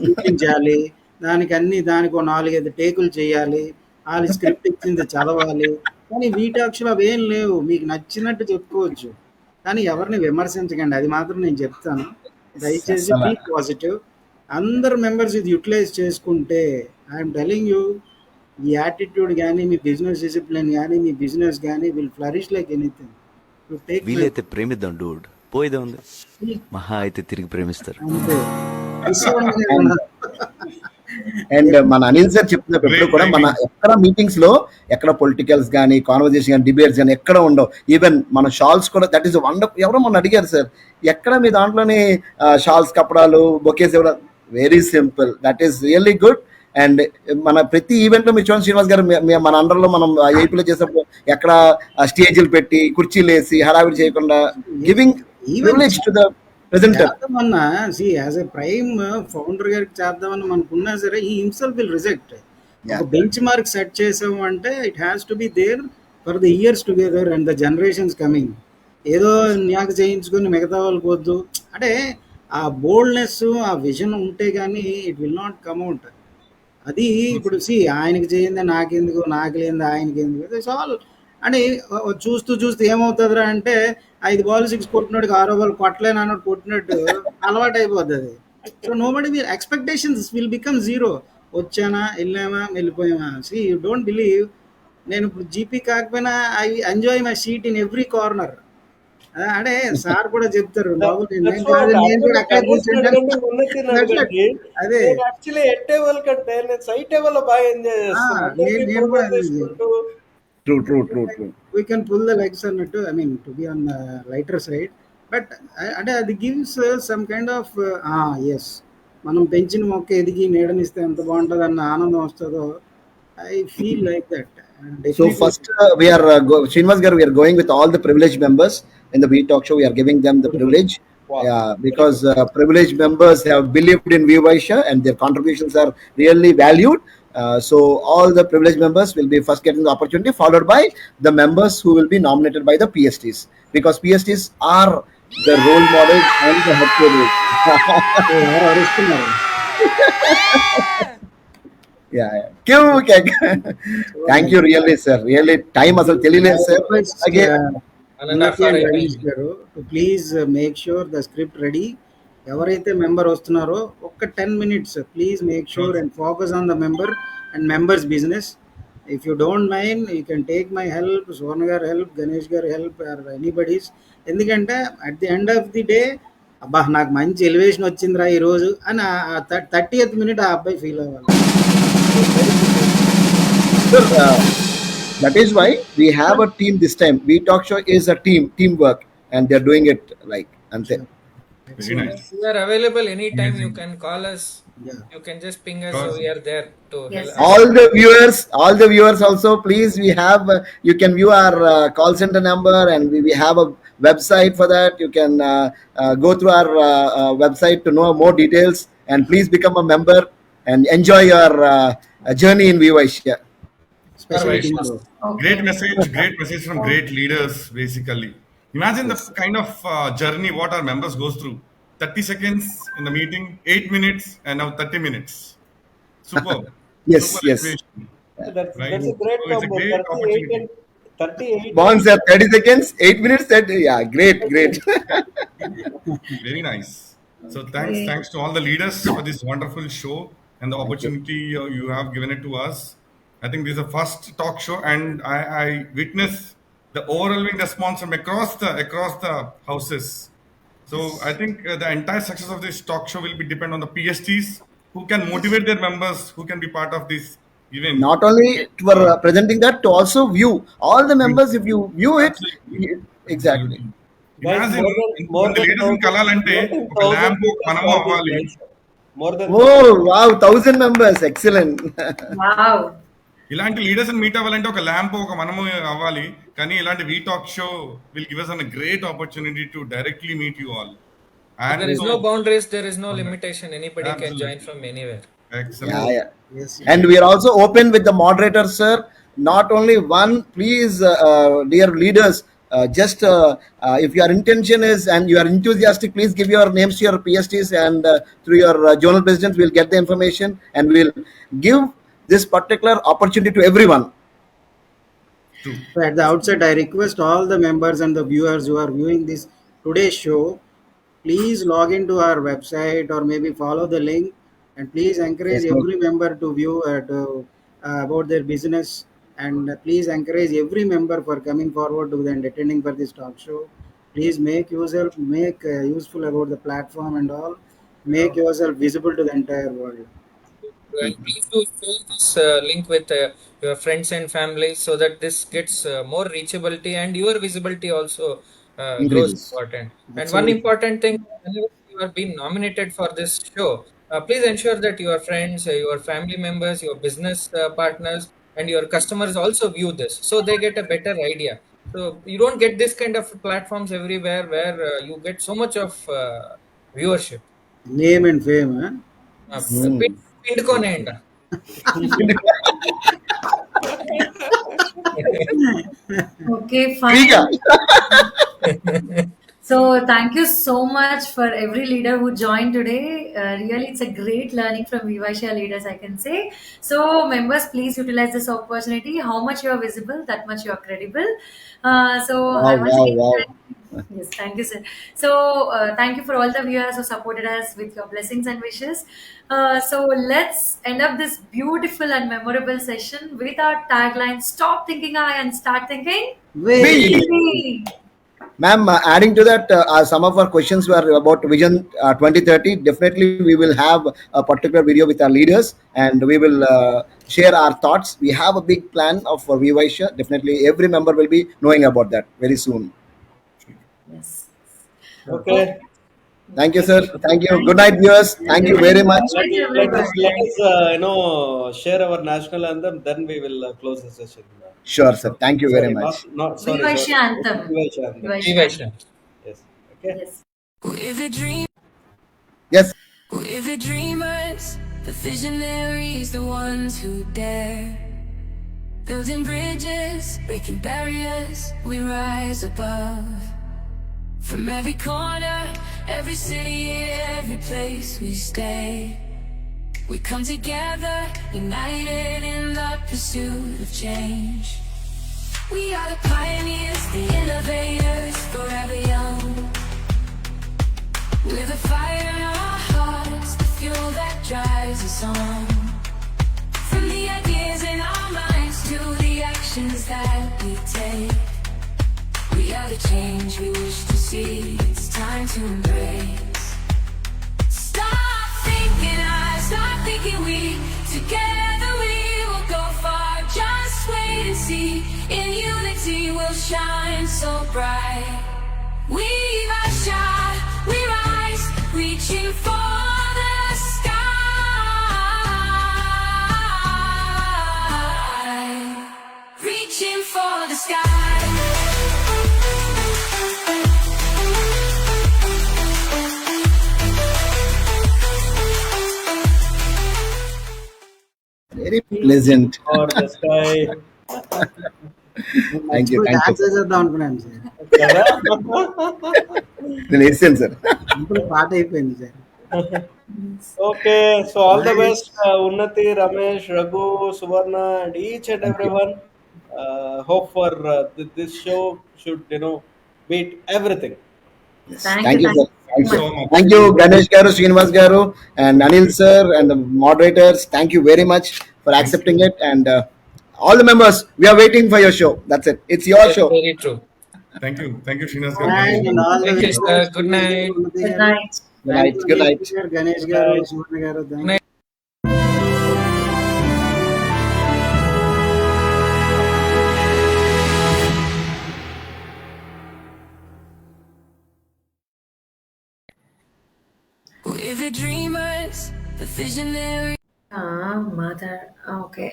చూపించాలి, దానికి 4-5 టేకులు చేయాలి, వాళ్ళు స్క్రిప్ట్ ఇచ్చింది చదవాలి. కానీ వీటాక్షలు అవేం లేవు, మీకు నచ్చినట్టు చెప్పుకోవచ్చు, కానీ ఎవరిని విమర్శించకండి, అది మాత్రం నేను చెప్తాను. దయచేసి బీ పాజిటివ్. అందరు మెంబర్స్ ఇది యూటిలైజ్ చేసుకుంటే, ఐఎమ్ టెలింగ్ యూ, ఈ యాటిట్యూడ్ కానీ, మీ బిజినెస్ డిసిప్లిన్ కానీ, మీ బిజినెస్ కానీ విల్ ఫ్లరిష్ లైక్ ఎనీథింగ్. వీలైతే ప్రేమిద్దాం డూడ్, పోయేదే ఉంది, మహా అయితే తిరిగి ప్రేమిస్తారు. అండ్ మన అనిల్ సార్ చెప్తున్నప్పుడు కూడా మన ఎక్కడ మీటింగ్స్ లో ఎక్కడ పొలిటికల్స్ కానీ, కాన్వర్జేషన్ కానీ, డిబేట్స్ కానీ ఎక్కడ ఉండవు. ఈవెన్ మన షాల్స్ కూడా, దట్ ఈస్ వండర్ఫుల్. ఎవరో మొన్న అడిగారు సార్, ఎక్కడ మీ దాంట్లోనే షాల్స్ కప్పడాలు, బొకేస్ ఇవ్వడం, very simple. That is really good. And మన ప్రతి ఈవెంట్ లో మీరు చూడండి, శ్రీనివాస్ గారు మన అండర్లో మనం ఏపీలో చేసినప్పుడు ఎక్కడ స్టేజ్లు పెట్టి కుర్చీలు వేసి హడావిడి చేయకుండా giving privilege to the presenter. As a prime founder గారికి చేద్దామని మనకున్నా సరే, ఈ హిమ్సెల్ఫ్ విల్ రిజెక్ట్. ఒక బెంచ్ మార్క్ సెట్ చేసాము అంటే it has to be there for the years together and the generations coming. ఏదో న్యాక చేయించుకొని మిగతా వాళ్ళకి వద్దు అంటే, ఆ బోల్డ్నెస్, ఆ విజన్ ఉంటే కానీ it will not come out. అది ఇప్పుడు ఆయనకి చేయింది నాకెందుకు, నాకు లేనిది ఆయనకి ఎందుకు, ఇట్స్ ఆల్ అని చూస్తూ ఏమవుతుందిరా అంటే, 5 బాల్ 6 కొట్టినట్టు 6వ బాల్ కొట్టలేను అన్నట్టు కొట్టినట్టు అలవాటు అయిపోతుంది. So nobody will, expectations will become zero. వచ్చానా, వెళ్ళామా, వెళ్ళిపోయామా. యూ డోంట్ బిలీవ్, నేను ఇప్పుడు జీపీ కాకపోయినా I enjoy my seat in every corner. అంటే సార్ కూడా చెప్తారు, బాబు అదే టేబుల్ కంటే నేను సైడ్ టేబుల్ బాగా ఎంజాయ్ చేస్తాను. We can pull the legs అన్నట్టు, I mean to be on the lighter side, but అంటే అది gives some kind of yes, మనం పెంచిన మొక్క ఎదిగి నీడనిస్తే ఎంత బాగుంటుంది అన్న ఆనందం వస్తుందో, I feel like that. So first we are Srinivas Garu, we are going with all the privileged members in the We Talk Show. We are giving them the privilege. Because privileged members have believed in Vivaisha and their contributions are really valued. So all the privileged members will be first getting the opportunity, followed by the members who will be nominated by the PSTs, because PSTs are the role models and the head coaches. ఎవరు అరుస్తున్నారు? Yeah. Thank you really, sir. Really, time అసలు తెలియలేదు sir. Again, please make sure the script ready. ఎవరైతే member వస్తున్నారో ఒక్క 10 minutes please make sure and focus on the member and members business. If you don't mind you can take my help, సోన్ గారి help, Ganesh గారి help, or anybody's. ఎందుకంటే at the end of the day అబ్బా నాకు మంచి elevation వచ్చిందిరా ఈరోజు అని 30th minute ఆ అబ్బాయి ఫీల్ అవ్వాలి. Sir, that is why we have a team this time. We Talk Show is a teamwork, and they're doing it like ante. Very nice. We are available anytime. You Amazing. can call us. Yeah. You can just ping us. So we are there to Yes. help. All the viewers also, please, we have you can view our call center number, and we have a website for that. You can go through our website to know more details, and please become a member and enjoy your journey in Vivaishya. Especially Right. tomorrow. Great message from great leaders, basically. Imagine the kind of journey what our members goes through. 30 seconds in the meeting, 8 minutes, and now 30 minutes. Superb. Yes, Super yes. situation, That's right? a great So it's a combo. great 38 opportunity. and 38. Bonds sir, 30 seconds, 8 minutes. Yeah, great. Very nice. So thanks to all the leaders for this wonderful show and the opportunity you have given it to us. I think this is the first talk show, and I witness the overwhelming response from across the houses. So I think the entire success of this talk show will be depend on the PSTs who can motivate their members, who can be part of this event. Not only for presenting that, to also view all the members. If you view it, exactly. Imagine more the than leaders in Kalalante, ఒక lamp మనము అవ్వాలి. More than Oh wow, 1,000 members, excellent. Wow. ఇలాంటి leaders meet అవ్వాలంటే ఒక lamp ఒక మనము అవ్వాలి. కానీ ఇలాంటి we talk show will give us a great opportunity to directly meet you all. And There is so- no boundaries. There is no limitation. Anybody can Absolutely. join from anywhere. Excellent. Yeah. Yes. And we are also open with the moderator, sir. Not only one, please, dear leaders, if your intention is and you are enthusiastic, please give your names to your PSTs, and through your zonal presidents, we'll get the information and we'll give this particular opportunity to everyone. So at the outset, I request all the members and the viewers who are viewing this today's show, please log into our website or maybe follow the link, and please encourage Yes, sir. every member to view about their business, and please encourage every member for coming forward to and attending for this talk show. Please make useful about the platform and all. Make yourself visible to the entire world. And please do share this link with your friends and family so that this gets more reachability and your visibility also grows Increases. important. And That's one all. important thing, whenever you are being nominated for this show, please ensure that your friends, your family members, your business partners, and your customers also view this so they get a better idea. So you don't get this kind of platforms everywhere where you get so much of viewership. Name and fame, huh? పిండుకోనేయండి. Okay, fine. Friga. So thank you so much for every leader who joined today. Really, it's a great learning from Vivaishya leaders, I can say. So members, please utilize this opportunity. How much you are visible, that much you are credible. I want to Wow. yes, thank you, sir. So thank you for all the viewers who supported us with your blessings and wishes. So let's end up this beautiful and memorable session with our tagline: "Stop thinking I and start thinking Wait. we." Ma'am, adding to that, some of our questions were about Vision 2030. Definitely, we will have a particular video with our leaders, and we will share our thoughts. We have a big plan for Vivaishya. Definitely, every member will be knowing about that very soon. Yes. Okay. Thank you, sir. Thank you. Good night, viewers. Thank you very much. Let us share our national anthem, then we will close the session. Sure, sir. Thank you very much. Sorry. Vivaishya anthem. Vivaishya anthem. Vivaishya. Yes. Okay. Yes. We're the dream, Yes. we're the dreamers, the visionaries, the ones who dare. Building bridges, breaking barriers, we rise above. From every corner, every city, every place we stay, we come together, united in the pursuit of change. We are the pioneers, the innovators, forever young. With a fire in our hearts, the fuel that drives us on. From the ideas in our minds to the actions that we take, we are the change we wish to see. It's time to embrace. Stop thinking I, stop thinking we. Together we will go far. Just wait and see. In unity we'll shine so bright. We shine, we rise, reaching for the sky. Reaching for the sky. Very pleasant. Or the sky. Thank you. Thank dance you. చేద్దాం అనుకున్నాను sir. కదా? నేను వేసాను sir. ఇప్పుడు పాట అయిపోయింది sir. Okay, so all the best, Unnati, Ramesh, Raghu, Suvarna, and each and everyone. Hope for this show should, beat everything. Yes. Thank Thank you, you, sir. thank Thank you you. so much. Thank you, Ganesh Garu, Srinivas Garu, and Anil sir, and the moderators. Thank you very much for accepting it. And all the members, we are waiting for your show. That's it. It's your show. Very true. Thank you, Srinivas And garu. all the Thank you, sir. viewers, Good night. Unnati Good garu. night. Good night. Good night. Ganesh garu, Suvarna garu, thank you. Good night. We're the dreamers, the visionaries. Mother. Okay.